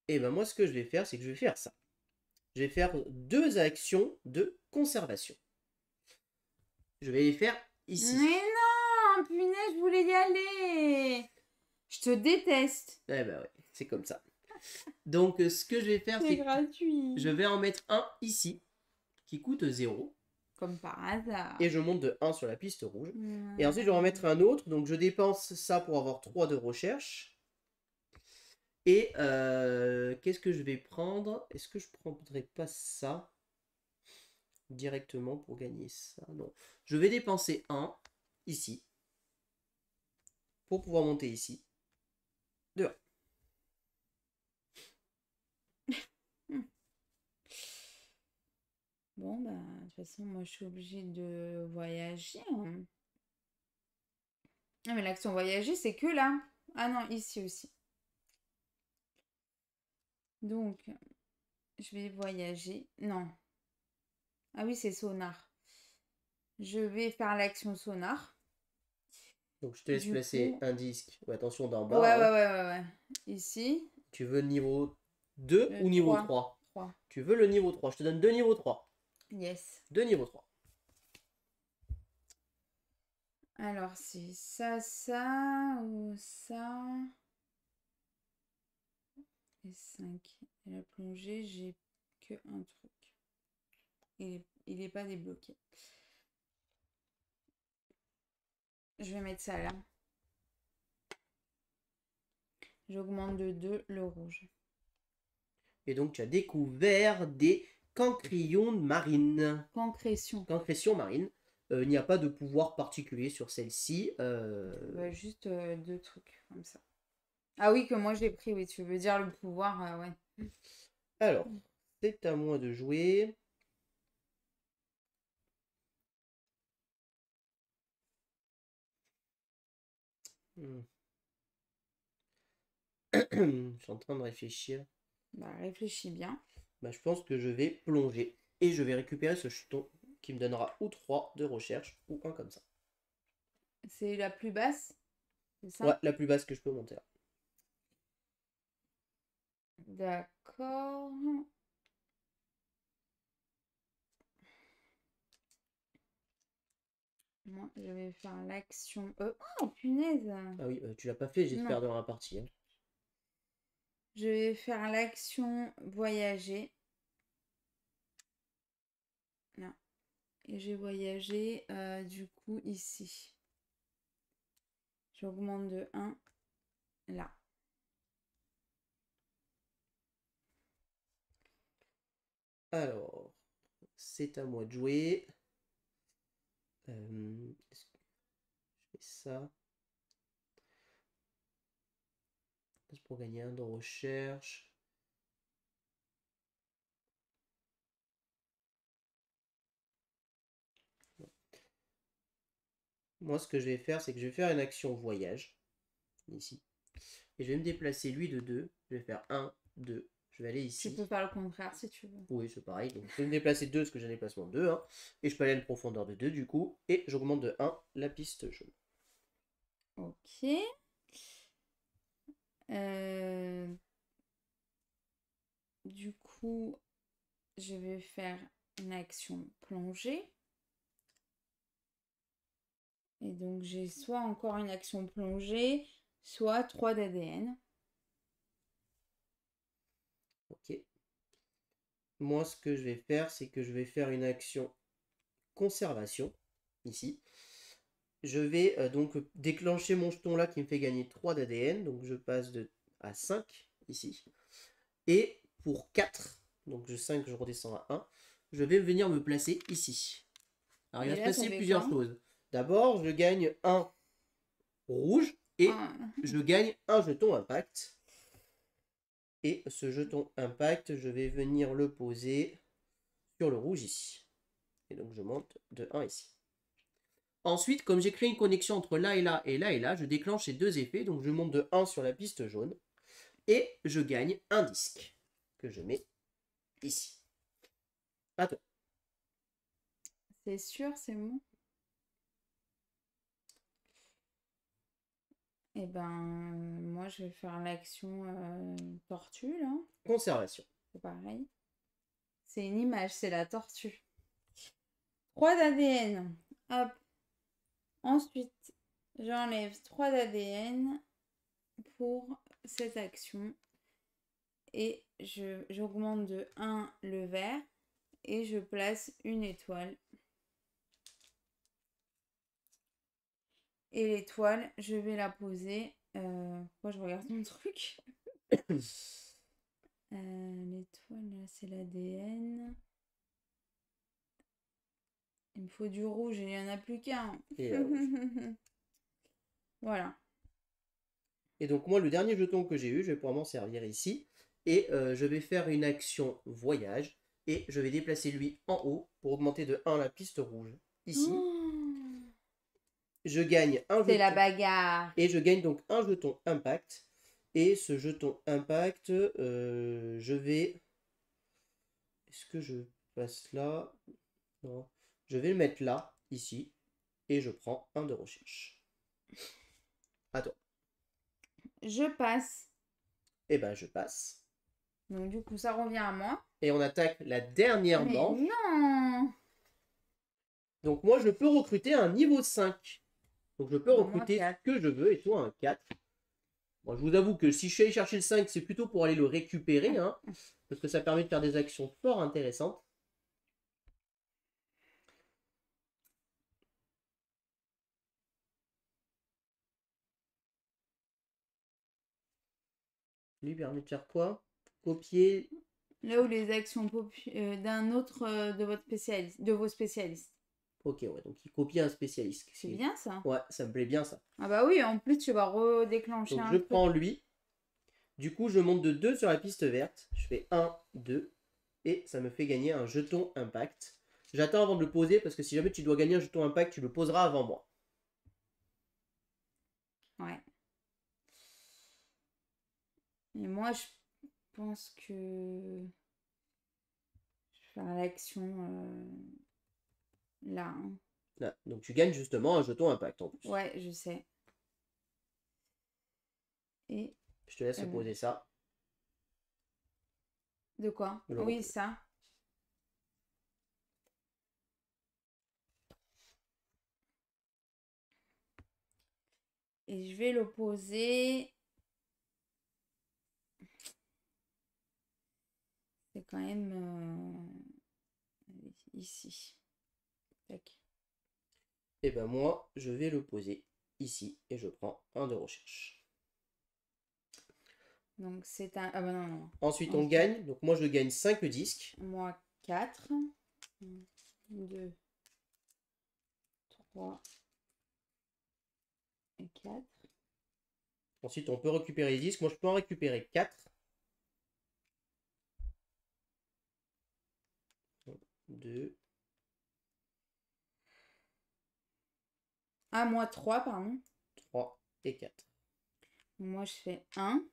Et ben moi, ce que je vais faire, c'est que je vais faire ça. Je vais faire 2 actions de conservation. Je vais les faire ici. Mais non, punaise, je voulais y aller. Je te déteste. Eh ben ouais, c'est comme ça. Donc ce que je vais faire, c'est gratuit. Je vais en mettre un ici, qui coûte 0. Comme par hasard. Et je monte de 1 sur la piste rouge. Et ensuite, je vais en mettre un autre. Donc je dépense ça pour avoir 3 de recherche. Et qu'est-ce que je vais prendre? Est-ce que je prendrais pas ça directement pour gagner ça? Non. Je vais dépenser 1 ici pour pouvoir monter ici. De 1. Hmm. Bon, bah, de toute façon, moi, je suis obligée de voyager, hein. Ah, mais l'action voyager, c'est que là. Ah non, ici aussi. Donc, je vais voyager. Non. Ah oui, c'est sonar. Je vais faire l'action sonar. Donc je te laisse Du placer coup, un disque. Ouais, attention d'en ouais, bas, ouais, hein. ouais, ouais, ouais. Ici, Tu veux niveau 2 le ou niveau 3. 3? 3. Tu veux le niveau 3. Je te donne 2 niveaux 3. Yes. 2 niveaux 3. Alors, c'est ça, ça ou ça. Et 5. Et la plongée, j'ai que un truc. Il est pas débloqué. Je vais mettre ça là. J'augmente de 2 le rouge. Et donc tu as découvert des cancrions marines. Concrétion. Cancrétions marines. Il n'y a pas de pouvoir particulier sur celle-ci. Bah, juste 2 trucs comme ça. Ah oui, que moi j'ai pris, oui, tu veux dire le pouvoir, ouais. Alors, c'est à moi de jouer. Hmm. Je suis en train de réfléchir. Bah, réfléchis bien. Bah, je pense que je vais plonger. Et je vais récupérer ce jeton qui me donnera ou 3 de recherche ou un comme ça. C'est la plus basse, c'est Ouais, ça? la plus basse que je peux monter là. D'accord. Moi, je vais faire l'action. Oh, punaise! Ah oui, tu l'as pas fait, Non. j'espère, dans la partie, hein. Je vais faire l'action voyager. Non. Et j'ai voyagé du coup ici. J'augmente de 1 là. Alors, c'est à moi de jouer. Est-ce que je fais ça? Juste pour gagner un de recherche. Moi, ce que je vais faire, c'est que je vais faire une action voyage, ici. Et je vais me déplacer lui de 2. Je vais faire 1, 2. Je vais aller Tu ici. peux faire le contraire si tu veux. Oui, c'est pareil. Donc, je vais me déplacer 2 parce que j'ai un déplacement de 2. Hein. Et je peux aller à une profondeur de 2 du coup. Et j'augmente de 1 la piste jaune. Ok. Euh, du coup, je vais faire une action plongée. Et donc, j'ai soit encore une action plongée, soit 3 d'ADN. Ok. Moi, ce que je vais faire, c'est que je vais faire une action conservation, ici. Je vais donc déclencher mon jeton là qui me fait gagner 3 d'ADN. Donc, je passe à 5 ici. Et pour 4, donc je 5, je redescends à 1, je vais venir me placer ici. Alors, il va Et se là, ça passer fait plusieurs quoi? choses. D'abord, je gagne un rouge et Ah, je gagne un jeton impact. Et ce jeton impact, je vais venir le poser sur le rouge ici. Et donc, je monte de 1 ici. Ensuite, comme j'ai créé une connexion entre là et là et là et là, je déclenche ces deux effets. Donc, je monte de 1 sur la piste jaune. Et je gagne un disque que je mets ici. À toi. c'est sûr, c'est bon. Et ben, moi, je vais faire l'action tortue, là. Conservation. C'est pareil. C'est une image, c'est la tortue. 3 d'ADN. Hop. Ensuite, j'enlève 3 d'ADN pour cette action. Et j'augmente de 1 le vert. Et je place une étoile. Et l'étoile, je vais la poser. Pourquoi je regarde mon truc? L'étoile, là, c'est l'ADN. Il me faut du rouge et il n'y en a plus qu'un. Et, rouge. Voilà. Et donc moi, le dernier jeton que j'ai eu, je vais pouvoir m'en servir ici. Et je vais faire une action voyage. Et je vais déplacer lui en haut pour augmenter de 1 la piste rouge. Ici. Oh, Je gagne un c'est la jeton. bagarre. Et je gagne donc un jeton impact. Et ce jeton impact, je vais... Est-ce que je passe là? Non. Je vais le mettre là, ici. Et je prends un de recherche. À toi. Je passe. Et ben je passe. Donc du coup, ça revient à moi. Et on attaque la dernière Mais manche. non! Donc moi, je peux recruter un niveau 5. Donc je peux Moi, recruter ce 4. que je veux. Et toi, un 4. Bon, je vous avoue que si je suis allé chercher le 5, c'est plutôt pour aller le récupérer. Hein, parce que ça permet de faire des actions fort intéressantes. Lui permet de faire quoi? Copier. Là où les actions d'un autre de vos spécialistes. Ok, ouais, donc il copie un spécialiste. C'est bien ça. Ouais, ça me plaît bien ça. Ah bah oui, en plus tu vas redéclencher Donc un je truc. prends lui. Du coup, je monte de 2 sur la piste verte. Je fais 1, 2. Et ça me fait gagner un jeton impact. J'attends avant de le poser parce que si jamais tu dois gagner un jeton impact, tu le poseras avant moi. Ouais. Et moi, je pense que je vais faire l'action là. Hein. Là. Donc tu gagnes justement un jeton impact en plus. Ouais, je sais. Et Je te laisse poser ça. de quoi? Le Oui, repos. ça. Et je vais le poser. C'est quand même ici. Tac. Et ben moi, je vais le poser ici et je prends un de recherche. Donc c'est un... Ah bah non, non. Ensuite, on gagne. Donc moi, je gagne 5 disques. Moi, 4. 1, 2, 3 et 4. Ensuite, on peut récupérer les disques. Moi, je peux en récupérer 4. 2. Ah, moi, 3, pardon. 3 et 4. Moi, je fais 1.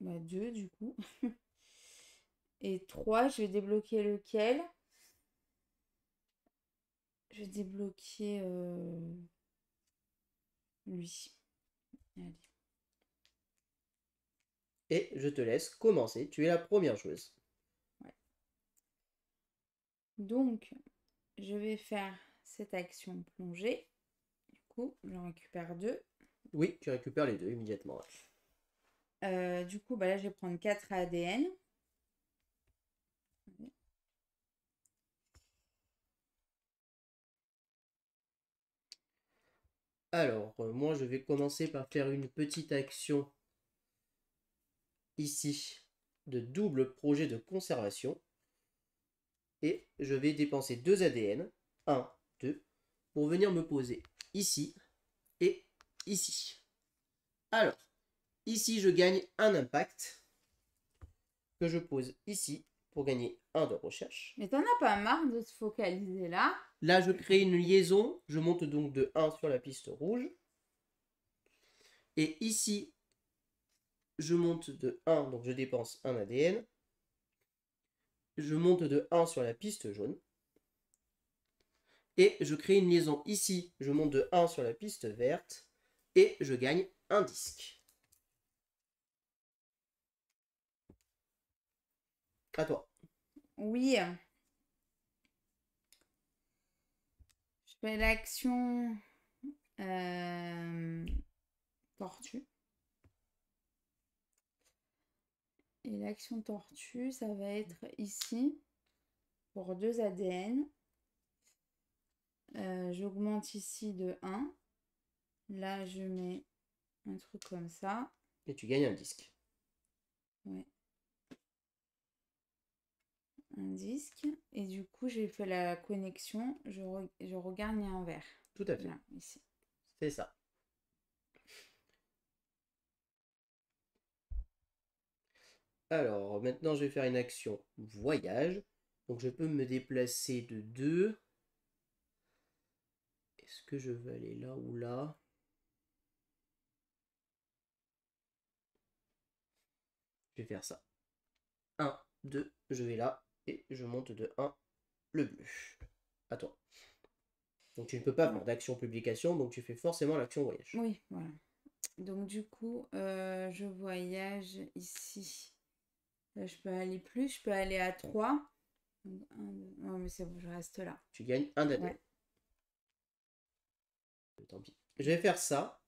Bah 2 du coup. Et 3, je vais débloquer lequel? Je vais débloquer lui. Allez. Et je te laisse commencer. Tu es la première joueuse. Ouais. Donc, je vais faire cette action plongée. Du coup, j'en récupère 2. Oui, tu récupères les deux immédiatement. Du coup, bah là, je vais prendre 4 ADN. Alors, moi, je vais commencer par faire une petite action ici de double projet de conservation. Et je vais dépenser 2 ADN, 1, 2, pour venir me poser ici et ici. Alors, ici, je gagne un impact que je pose ici pour gagner un de recherche. Mais t'en as pas marre de te focaliser là? Là, je crée une liaison. Je monte donc de 1 sur la piste rouge. Et ici, je monte de 1, donc je dépense un ADN. Je monte de 1 sur la piste jaune. Et je crée une liaison ici. Je monte de 1 sur la piste verte. Et je gagne un disque. À toi. Oui. Je fais l'action tortue. Et l'action tortue, ça va être ici pour 2 ADN. J'augmente ici de 1. Là, je mets un truc comme ça. Et tu gagnes un disque. Ouais. Un disque. Et du coup, j'ai fait la connexion. Je regarde mis un vert. Tout à fait. Là, ici. C'est ça. Alors, maintenant, je vais faire une action voyage. Donc, je peux me déplacer de 2. Est-ce que je veux aller là ou là? Je vais faire ça. 1, 2, je vais là. Et je monte de 1 le bleu. À toi. Donc, tu ne peux pas faire d'action publication, donc tu fais forcément l'action voyage. Oui, voilà. Donc, du coup, je voyage ici. Là, je peux aller plus. Je peux aller à 3. Non, mais c'est bon, je reste là. Tu gagnes un d'ADN. Ouais. Tant pis. Je vais faire ça.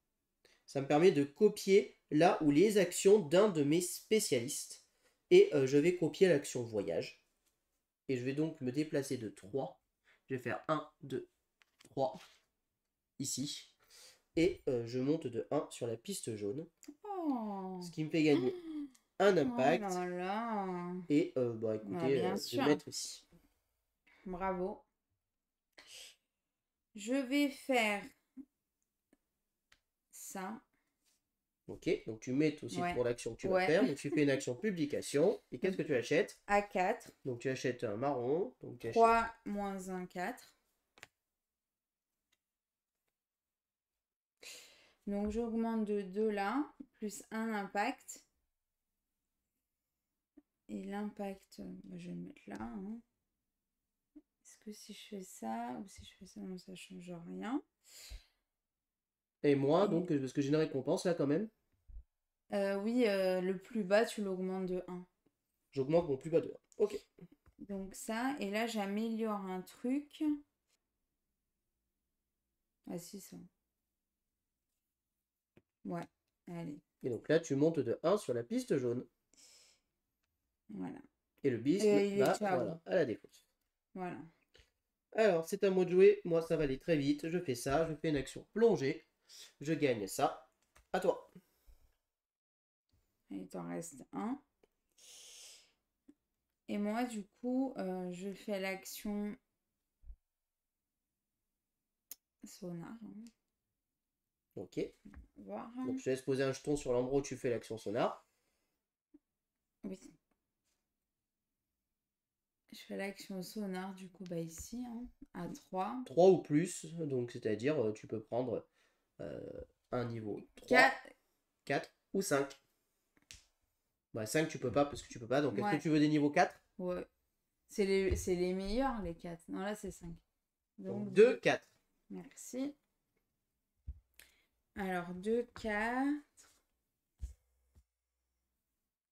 Ça me permet de copier là où les actions d'un de mes spécialistes. Et je vais copier l'action voyage. Et je vais donc me déplacer de 3. Je vais faire 1, 2, 3. Ici. Et je monte de 1 sur la piste jaune. Oh. Ce qui me fait gagner un impact. Oh là là. Et bah écoutez, bien je sûr. vais mettre ici. Bravo. Je vais faire ça. Ok, donc tu mets aussi Ouais. pour l'action que tu vas Ouais. faire. Donc tu fais une action publication. Et qu'est-ce que tu achètes? À 4. Donc tu achètes un marron. Donc tu achètes 3 moins 1, 4. Donc j'augmente de 2 là, plus un impact. Et l'impact, bah, je vais le mettre là. Hein. Est-ce que si je fais ça ou si je fais ça, non, ça change rien. Et moi, donc, parce que j'ai une récompense là quand même. Oui, le plus bas, tu l'augmentes de 1. J'augmente mon plus bas de 1. Ok. Donc ça, et là, j'améliore un truc. Ah si, ça. Ouais, allez. Et donc là, tu montes de 1 sur la piste jaune. Voilà. Et le bisque il va est ciao. voilà, à la défausse. Voilà. Alors, c'est à moi de jouer. Moi, ça va aller très vite. Je fais ça. Je fais une action plongée. Je gagne ça. À toi. Il t'en reste un. Et moi, du coup, je fais l'action sonar. Hein. Ok. Voir. Donc, je te laisse poser un jeton sur l'endroit où tu fais l'action sonar. Oui. Je fais l'action sonar, du coup, bah ici, hein, à 3. 3 ou plus. Donc, c'est-à-dire, tu peux prendre un niveau 3, 4. 4 ou 5. Bah, 5, tu peux pas parce que tu peux pas. Donc, est-ce Ouais. que tu veux des niveaux 4? Ouais. C'est les meilleurs, les 4. Non, là, c'est 5. Donc, 2, 4. Merci. Alors, 2, 4.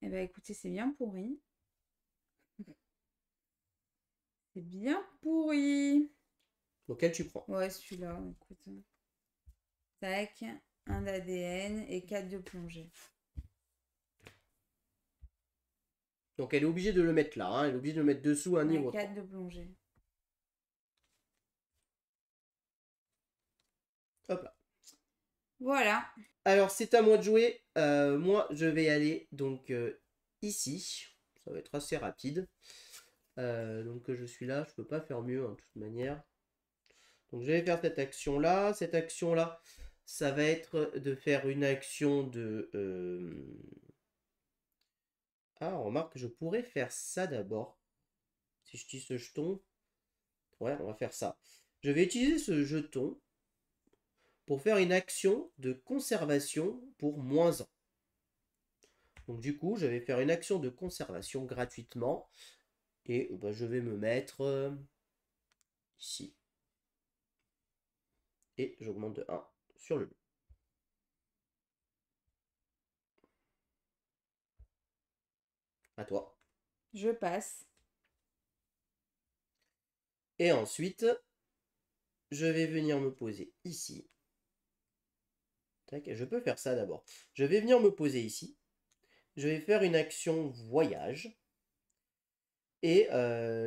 Eh bien, écoutez, c'est bien pourri. C'est bien pourri. Donc, quel tu prends? Ouais, celui-là, écoute. Tac, 1 d'ADN et 4 de plongée. Donc, elle est obligée de le mettre là. Hein. Elle est obligée de le mettre dessous un niveau 4 3. de plongée. Hop là. Voilà. Alors, c'est à moi de jouer. Moi, je vais aller donc ici. Ça va être assez rapide. Donc, je suis là. Je peux pas faire mieux, hein, de toute manière. Donc, je vais faire cette action-là. Cette action-là, ça va être de faire une action de... Ah, remarque, je pourrais faire ça d'abord. Si je tisse ce jeton. Ouais, on va faire ça. Je vais utiliser ce jeton pour faire une action de conservation pour -1. Donc du coup, je vais faire une action de conservation gratuitement. Et bah, je vais me mettre ici. Et j'augmente de 1 sur le bleu. À toi. Je passe. Et ensuite, je vais venir me poser ici. Tac, je peux faire ça d'abord. Je vais venir me poser ici. Je vais faire une action voyage. Et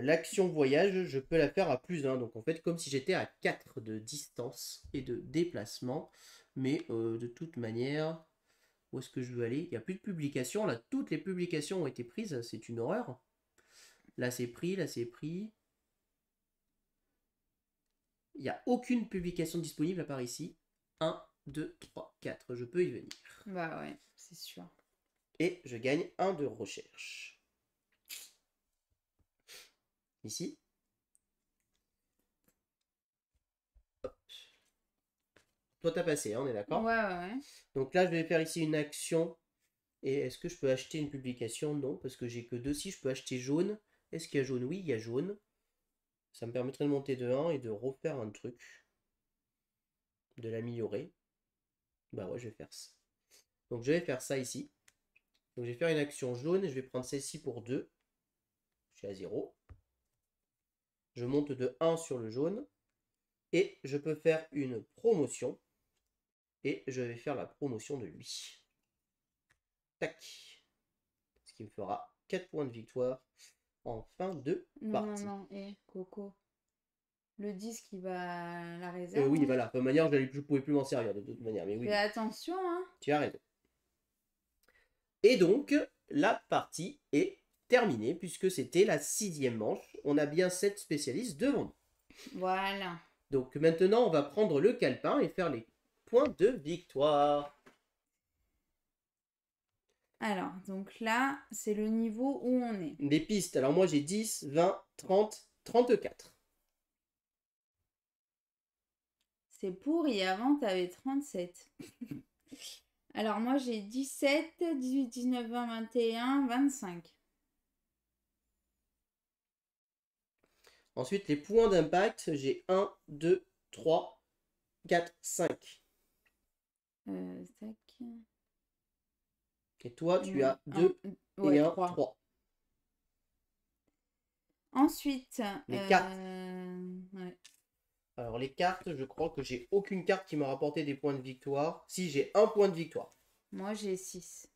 l'action voyage, je peux la faire à +1. Donc en fait, comme si j'étais à 4 de distance et de déplacement. Mais de toute manière, où est-ce que je veux aller? Il n'y a plus de publications. Là, toutes les publications ont été prises. C'est une horreur. Là, c'est pris. Là, c'est pris. Il n'y a aucune publication disponible à part ici. 1, 2, 3, 4. Je peux y venir. Bah ouais, c'est sûr. Et je gagne 1 de recherche. Ici. Hop. Toi, t'as passé, hein, on est d'accord? Ouais. Donc là, je vais faire ici une action. Et est-ce que je peux acheter une publication? Non, parce que j'ai que 2. Si je peux acheter jaune. Est-ce qu'il y a jaune? Oui, il y a jaune. Ça me permettrait de monter de 1 et de refaire un truc. De l'améliorer. Bah ouais, je vais faire ça. Donc je vais faire ça ici. Donc je vais faire une action jaune. Je vais prendre celle-ci pour 2. Je suis à 0. Je monte de 1 sur le jaune. Et je peux faire une promotion. Et je vais faire la promotion de lui. Tac. Ce qui me fera 4 points de victoire en fin de partie. Non, Coco. Le disque, il va à la réserve. Oui, voilà. De toute manière, je ne pouvais plus m'en servir de toute manière. Mais oui, Fais attention, hein. tu as raison. Et donc, la partie est terminée puisque c'était la 6e manche. On a bien 7 spécialistes devant nous. Voilà. Donc maintenant, on va prendre le calepin et faire les points de victoire. Alors, donc là, c'est le niveau où on est. Des pistes. Alors moi, j'ai 10, 20, 30, 34. C'est pourri. Avant, t'avais 37. Alors, moi, j'ai 17, 18, 19, 20, 21, 25. Ensuite, les points d'impact, j'ai 1, 2, 3, 4, 5. Tac. Et toi, tu as 2 et ouais, 1, 3. 3. Ensuite, Les cartes. ouais. Alors les cartes, je crois que j'ai aucune carte qui m'a rapporté des points de victoire. Si, j'ai 1 point de victoire. Moi, j'ai 6.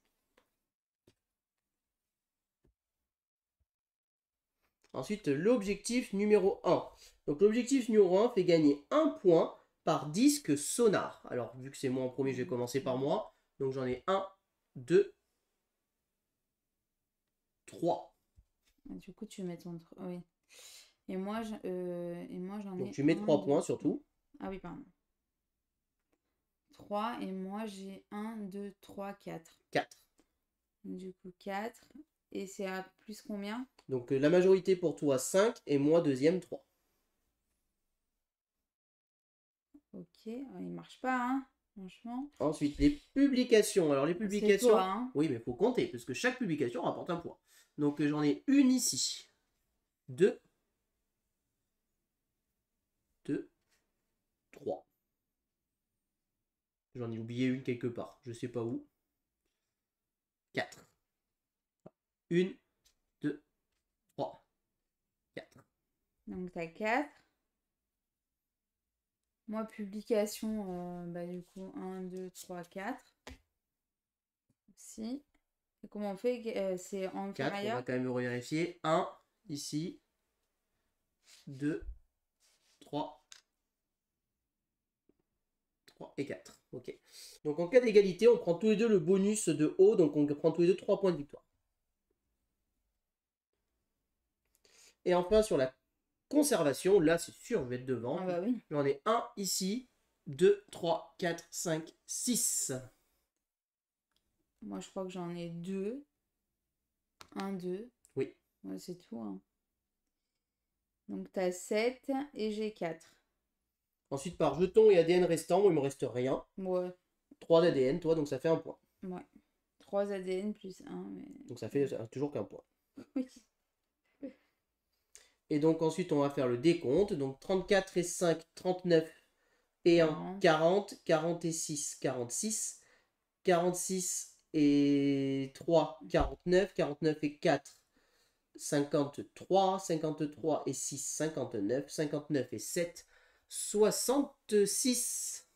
Ensuite, l'objectif numéro 1. Donc l'objectif numéro 1 fait gagner 1 point par disque sonar. Alors vu que c'est moi en premier, je vais commencer par moi. Donc j'en ai 1, 2, 3. Du coup, tu mets ton... Oui. Et moi, j'en ai... Donc tu mets 3 2, points surtout. Ah oui, pardon. 3 et moi, j'ai 1, 2, 3, 4. 4. Du coup, 4. Et c'est à plus combien? Donc la majorité pour toi 5 et moi deuxième 3. Ok, il marche pas, hein, franchement. Ensuite, les publications. Alors les publications... C'est toi, hein. Oui, mais il faut compter, parce que chaque publication rapporte un point. Donc j'en ai une ici. 2. 2. 3. J'en ai oublié une quelque part. Je sais pas où. 4. 1, 2, 3, 4. Donc, t'as 4. Moi, publication, du coup, 1, 2, 3, 4. Si. Et comment on fait? C'est en 4, on va quand même vérifier. 1, ici. 2, 3, 3 et 4. Ok. Donc en cas d'égalité, on prend tous les deux le bonus de haut. Donc on prend tous les deux 3 points de victoire. Et enfin, sur la conservation, là c'est sûr, je vais être devant. Ah bah oui. J'en ai 1 ici. 2, 3, 4, 5, 6. Moi, je crois que j'en ai 2. 1, 2. Oui. Ouais, c'est tout, hein. Donc, t'as 7 et j'ai 4. Ensuite, par jeton et ADN restant, il me reste rien. Ouais. 3 d'ADN, toi, donc ça fait 1 point. Ouais. 3 ADN plus 1. Mais... Donc ça fait toujours qu'un point. Oui. Et donc ensuite, on va faire le décompte. Donc 34 et 5, 39 et 1, 40. 40 et 6, 46. 46 et 3, 49. 49 et 4, 53. 53 et 6, 59. 59 et 7, 66.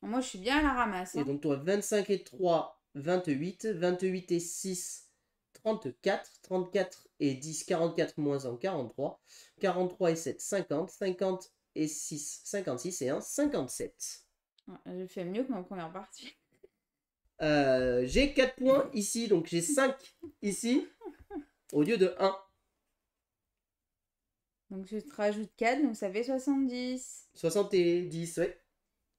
Moi, je suis bien à la ramasse. Hein. Et donc toi, 25 et 3, 28. 28 et 6, 34. 34 et 10, 44 moins 1, 43. 43 et 7, 50. 50 et 6, 56 et 1, 57. Ouais, j'ai fait mieux que ma première partie. J'ai 4 points ici, donc j'ai 5 ici, au lieu de 1. Donc je te rajoute 4, donc ça fait 70. 70, ouais.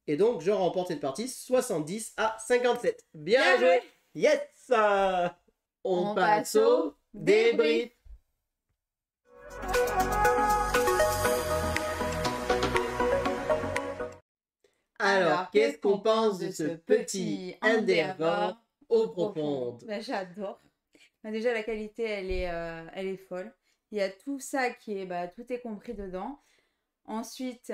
Et donc, je remporte cette partie 70 à 57. Bien Bien joué. joué. Yes. On passe au débrief. Alors, qu'est-ce qu'on pense de ce petit Endeavour eau profonde? Bah, j'adore. Bah, déjà, la qualité, elle est folle. Il y a tout ça qui est, bah, tout est compris dedans. Ensuite,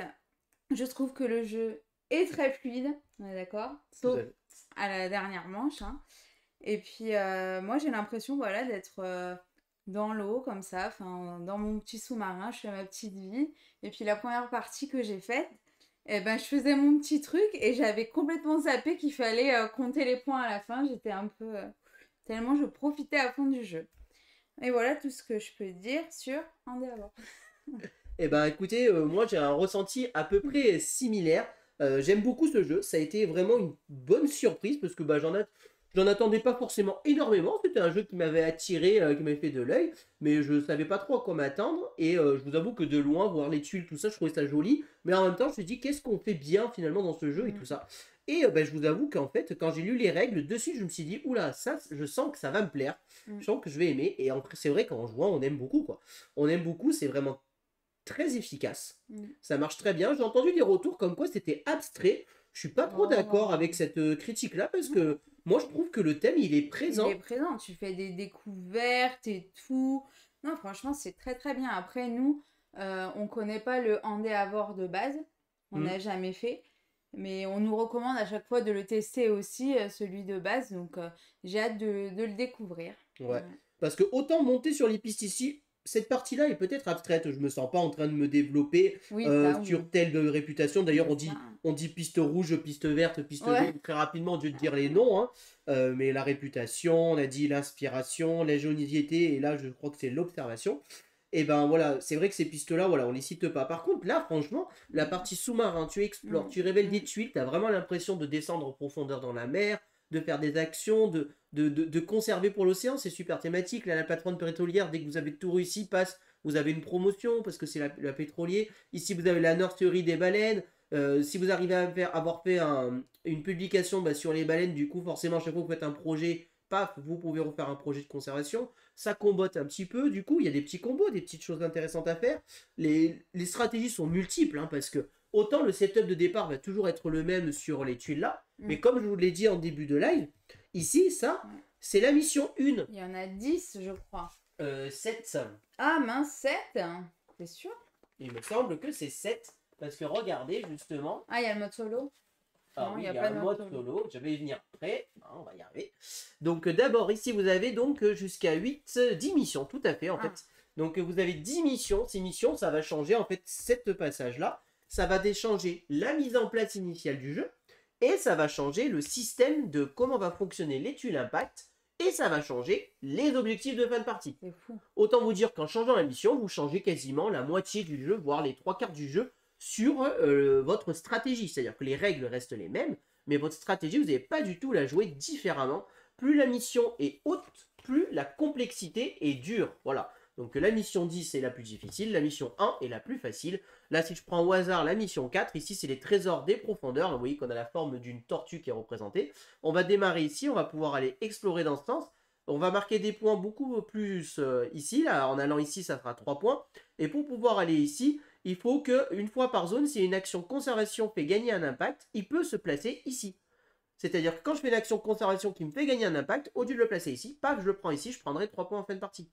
je trouve que le jeu est très fluide, on est d'accord? Sauf à la dernière manche, hein. Et puis, moi, j'ai l'impression, voilà, d'être dans l'eau, comme ça, enfin, dans mon petit sous-marin, je fais ma petite vie. Et puis, la première partie que j'ai faite, eh ben, je faisais mon petit truc et j'avais complètement zappé qu'il fallait compter les points à la fin. J'étais un peu... tellement je profitais à fond du jeu. Et voilà tout ce que je peux dire sur Endeavor. Eh ben écoutez, moi j'ai un ressenti à peu près similaire. J'aime beaucoup ce jeu, ça a été vraiment une bonne surprise parce que bah, j'en attendais pas forcément énormément. C'était un jeu qui m'avait attiré, qui m'avait fait de l'œil, mais je savais pas trop à quoi m'attendre. Et je vous avoue que de loin, voir les tuiles, tout ça, je trouvais ça joli. Mais en même temps, je me suis dit, qu'est-ce qu'on fait bien finalement dans ce jeu et tout ça. Et bah, je vous avoue qu'en fait, quand j'ai lu les règles, dessus, je me suis dit, oula, ça, je sens que ça va me plaire. Je sens que je vais aimer. Et c'est vrai qu'en jouant, on aime beaucoup, quoi. On aime beaucoup, c'est vraiment très efficace. Ça marche très bien. J'ai entendu des retours comme quoi c'était abstrait. Je suis pas trop d'accord avec cette critique-là parce que moi je trouve que le thème il est présent. Il est présent, tu fais des découvertes et tout. Non, franchement, c'est très très bien. Après, nous, on connaît pas le Endeavor de base. On n'a jamais fait. Mais on nous recommande à chaque fois de le tester aussi, celui de base. Donc, j'ai hâte de le découvrir. Ouais. Parce que autant monter sur les pistes ici, cette partie-là est peut-être abstraite. Je me sens pas en train de me développer sur telle réputation. D'ailleurs, on dit piste rouge, piste verte, piste jaune très rapidement, Dieu de dire les noms. Hein. Mais la réputation, on a dit l'inspiration, la jaunivité, et là, je crois que c'est l'observation. Et ben voilà, c'est vrai que ces pistes-là, voilà, on les cite pas. Par contre, là, franchement, la partie sous-marin, tu explores, tu révèles des tuiles, tu as vraiment l'impression de descendre en profondeur dans la mer, de faire des actions, de conserver pour l'océan, c'est super thématique. Là, la plateforme pétrolière, dès que vous avez tout réussi, vous avez une promotion parce que c'est la pétrolier. Ici, vous avez la nurserie des baleines. Si vous arrivez à avoir fait une publication sur les baleines, du coup, forcément, chaque fois que vous faites un projet, paf, vous pouvez refaire un projet de conservation. Ça combotte un petit peu, du coup, il y a des petits combos, des petites choses intéressantes à faire. Les stratégies sont multiples, hein, parce que autant le setup de départ va toujours être le même sur les tuiles là, mais comme je vous l'ai dit en début de live, ici, ça, c'est la mission 1. Il y en a 10, je crois. 7. Ah mince, 7. C'est sûr? Il me semble que c'est 7. Parce que regardez, justement. Ah, il y a le mode solo? Ah non, oui, il y a un mode solo. Je vais y venir après. On va y arriver. Donc d'abord, ici, vous avez donc jusqu'à 10 missions, tout à fait, en fait. Donc vous avez 10 missions. Ces missions, ça va changer, en fait, cette passage-là. Ça va changer la mise en place initiale du jeu. Et ça va changer le système de comment va fonctionner les tuiles impact. Et ça va changer les objectifs de fin de partie. C'est fou. Autant vous dire qu'en changeant la mission, vous changez quasiment la moitié du jeu, voire les 3/4 du jeu sur votre stratégie. C'est-à-dire que les règles restent les mêmes, mais votre stratégie, vous n'avez pas du tout la jouer différemment. Plus la mission est haute, plus la complexité est dure. Voilà. Donc la mission 10 est la plus difficile, la mission 1 est la plus facile. Là, si je prends au hasard la mission 4, ici c'est les trésors des profondeurs. Vous voyez qu'on a la forme d'une tortue qui est représentée. On va démarrer ici, on va pouvoir aller explorer dans ce sens. On va marquer des points beaucoup plus ici. Là, en allant ici, ça fera 3 points. Et pour pouvoir aller ici, il faut qu'une fois par zone, si une action conservation fait gagner un impact, il peut se placer ici. C'est-à-dire que quand je fais une action conservation qui me fait gagner un impact, au lieu de le placer ici, paf, je le prends ici, je prendrai 3 points en fin de partie.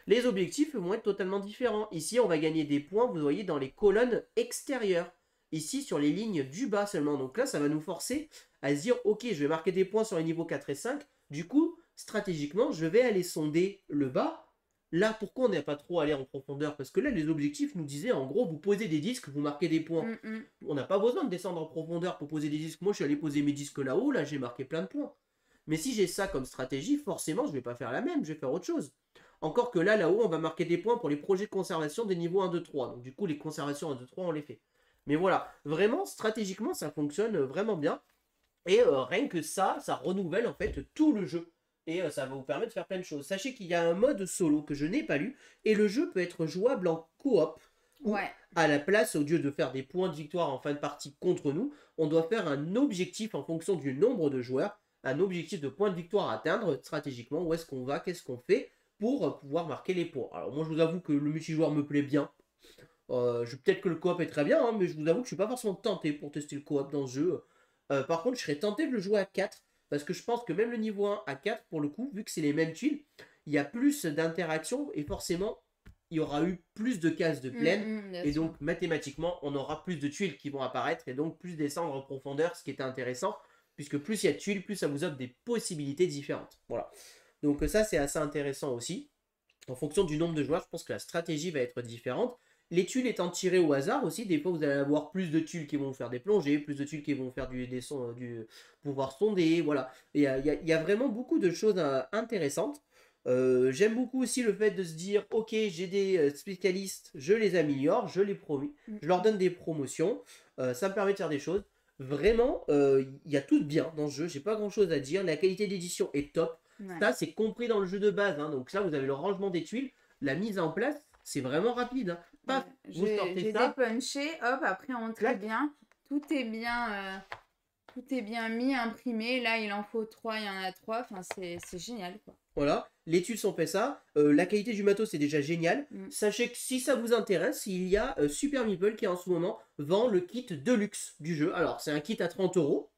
Les objectifs vont être totalement différents. Ici, on va gagner des points, vous voyez, dans les colonnes extérieures. Ici, sur les lignes du bas seulement. Donc là, ça va nous forcer à se dire, ok, je vais marquer des points sur les niveaux 4 et 5. Du coup, stratégiquement, je vais aller sonder le bas. Là, pourquoi on n'est pas trop allé en profondeur? Parce que là, les objectifs nous disaient, en gros, vous posez des disques, vous marquez des points. On n'a pas besoin de descendre en profondeur pour poser des disques. Moi, je suis allé poser mes disques là-haut, là, j'ai marqué plein de points. Mais si j'ai ça comme stratégie, forcément, je vais pas faire la même, je vais faire autre chose. Encore que là-haut, on va marquer des points pour les projets de conservation des niveaux 1, 2, 3. Donc du coup, les conservations 1, 2, 3, on les fait. Mais voilà, vraiment, stratégiquement, ça fonctionne vraiment bien. Et rien que ça renouvelle en fait tout le jeu. Et ça va vous permettre de faire plein de choses. Sachez qu'il y a un mode solo que je n'ai pas lu. Et le jeu peut être jouable en coop. Où, Ouais. à la place, au lieu de faire des points de victoire en fin de partie contre nous, on doit faire un objectif en fonction du nombre de joueurs. Un objectif de points de victoire à atteindre stratégiquement. Où est-ce qu'on va, qu'est-ce qu'on fait pour pouvoir marquer les points. Alors moi je vous avoue que le multijoueur me plaît bien. Peut-être que le coop est très bien, hein, mais je vous avoue que je suis pas forcément tenté pour tester le coop dans ce jeu. Par contre, je serais tenté de le jouer à 4, parce que je pense que même le niveau 1 à 4, pour le coup, vu que c'est les mêmes tuiles, il y a plus d'interaction, et forcément, il y aura eu plus de cases de plaine, et donc sûr. mathématiquement, on aura plus de tuiles qui vont apparaître, et donc plus descendre en profondeur, ce qui est intéressant, puisque plus il y a de tuiles, plus ça vous offre des possibilités différentes. Voilà. Donc ça, c'est assez intéressant aussi. En fonction du nombre de joueurs, je pense que la stratégie va être différente. Les tuiles étant tirées au hasard aussi, des fois vous allez avoir plus de tuiles qui vont faire des plongées, plus de tuiles qui vont faire des sons, du pouvoir sonder, voilà. Il y a vraiment beaucoup de choses intéressantes. J'aime beaucoup aussi le fait de se dire, ok, j'ai des spécialistes, je les améliore, je les promets, je leur donne des promotions, ça me permet de faire des choses. Vraiment, il y a tout de bien dans ce jeu, j'ai pas grand chose à dire, la qualité d'édition est top. Ouais. Ça, c'est compris dans le jeu de base, hein. Donc là, vous avez le rangement des tuiles, la mise en place, c'est vraiment rapide, hein. Paf, vous sortez J'ai ça, dépunché, hop, après on très clac. bien. Tout est bien mis, imprimé. Là, il en faut 3, il y en a 3. Enfin, c'est génial, quoi. Voilà, les tuiles sont fait ça. La qualité du matos c'est déjà génial. Sachez que si ça vous intéresse, il y a Super Meeple qui en ce moment vend le kit Deluxe du jeu. Alors c'est un kit à 30 €.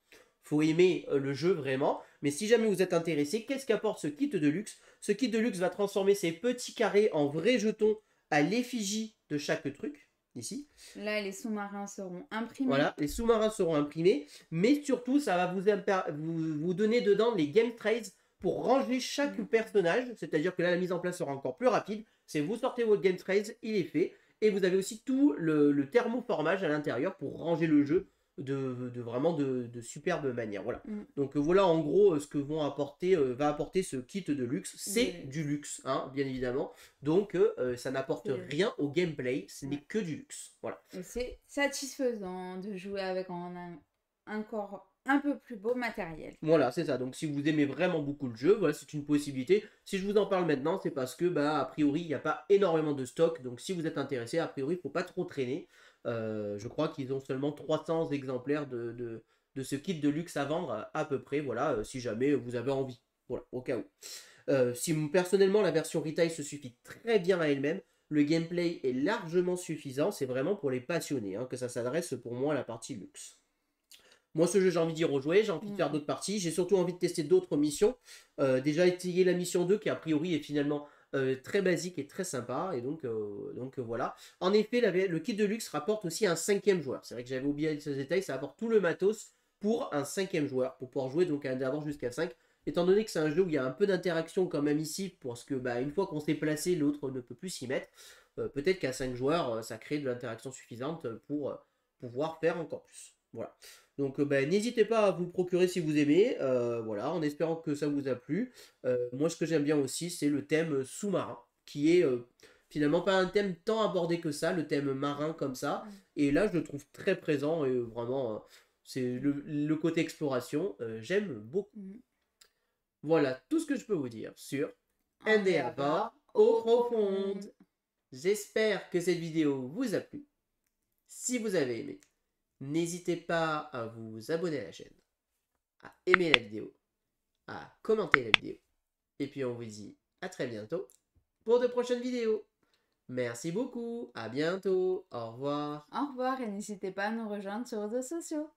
Faut aimer le jeu vraiment. Mais si jamais vous êtes intéressé, qu'est-ce qu'apporte ce kit Deluxe? Ce kit Deluxe va transformer ces petits carrés en vrais jetons à l'effigie de chaque truc. Ici. Là, les sous-marins seront imprimés. Voilà, les sous-marins seront imprimés. Mais surtout, ça va vous donner dedans les game trays pour ranger chaque personnage, c'est-à-dire que là la mise en place sera encore plus rapide, c'est vous sortez votre game trays, il est fait, et vous avez aussi tout le thermoformage à l'intérieur pour ranger le jeu vraiment de superbe manière. Voilà. Donc voilà en gros ce que va apporter ce kit de luxe, c'est du luxe, hein, bien évidemment, donc ça n'apporte rien au gameplay, ce n'est que du luxe. Voilà. Et c'est satisfaisant de jouer avec encore un peu plus beau matériel. Voilà, c'est ça. Donc si vous aimez vraiment beaucoup le jeu, voilà, c'est une possibilité. Si je vous en parle maintenant, c'est parce que, a priori, il n'y a pas énormément de stock. Donc si vous êtes intéressé, a priori, il ne faut pas trop traîner. Je crois qu'ils ont seulement 300 exemplaires de ce kit de luxe à vendre à peu près. Voilà, si jamais vous avez envie. Voilà, au cas où. Si personnellement, la version retail se suffit très bien à elle-même. Le gameplay est largement suffisant. C'est vraiment pour les passionnés que ça s'adresse pour moi à la partie luxe. Moi, ce jeu, j'ai envie d'y rejouer, j'ai envie de faire d'autres parties, j'ai surtout envie de tester d'autres missions. Déjà essayer la mission 2 qui, a priori, est finalement très basique et très sympa. Et donc voilà. En effet, le kit de luxe rapporte aussi un 5e joueur. C'est vrai que j'avais oublié ce détail, ça apporte tout le matos pour un 5e joueur, pour pouvoir jouer donc d'abord jusqu'à 5. Étant donné que c'est un jeu où il y a un peu d'interaction quand même ici, parce que une fois qu'on s'est placé, l'autre ne peut plus s'y mettre. Peut-être qu'à 5 joueurs, ça crée de l'interaction suffisante pour pouvoir faire encore plus. Voilà. Donc n'hésitez pas à vous le procurer si vous aimez, voilà, en espérant que ça vous a plu. Moi ce que j'aime bien aussi c'est le thème sous-marin, qui est finalement pas un thème tant abordé que ça, le thème marin comme ça. Et là je le trouve très présent et vraiment c'est le côté exploration, j'aime beaucoup. Voilà tout ce que je peux vous dire sur Endeavour eaux profondes. J'espère que cette vidéo vous a plu. Si vous avez aimé, n'hésitez pas à vous abonner à la chaîne, à aimer la vidéo, à commenter la vidéo. Et puis on vous dit à très bientôt pour de prochaines vidéos. Merci beaucoup, à bientôt, au revoir. Au revoir et n'hésitez pas à nous rejoindre sur les réseaux sociaux.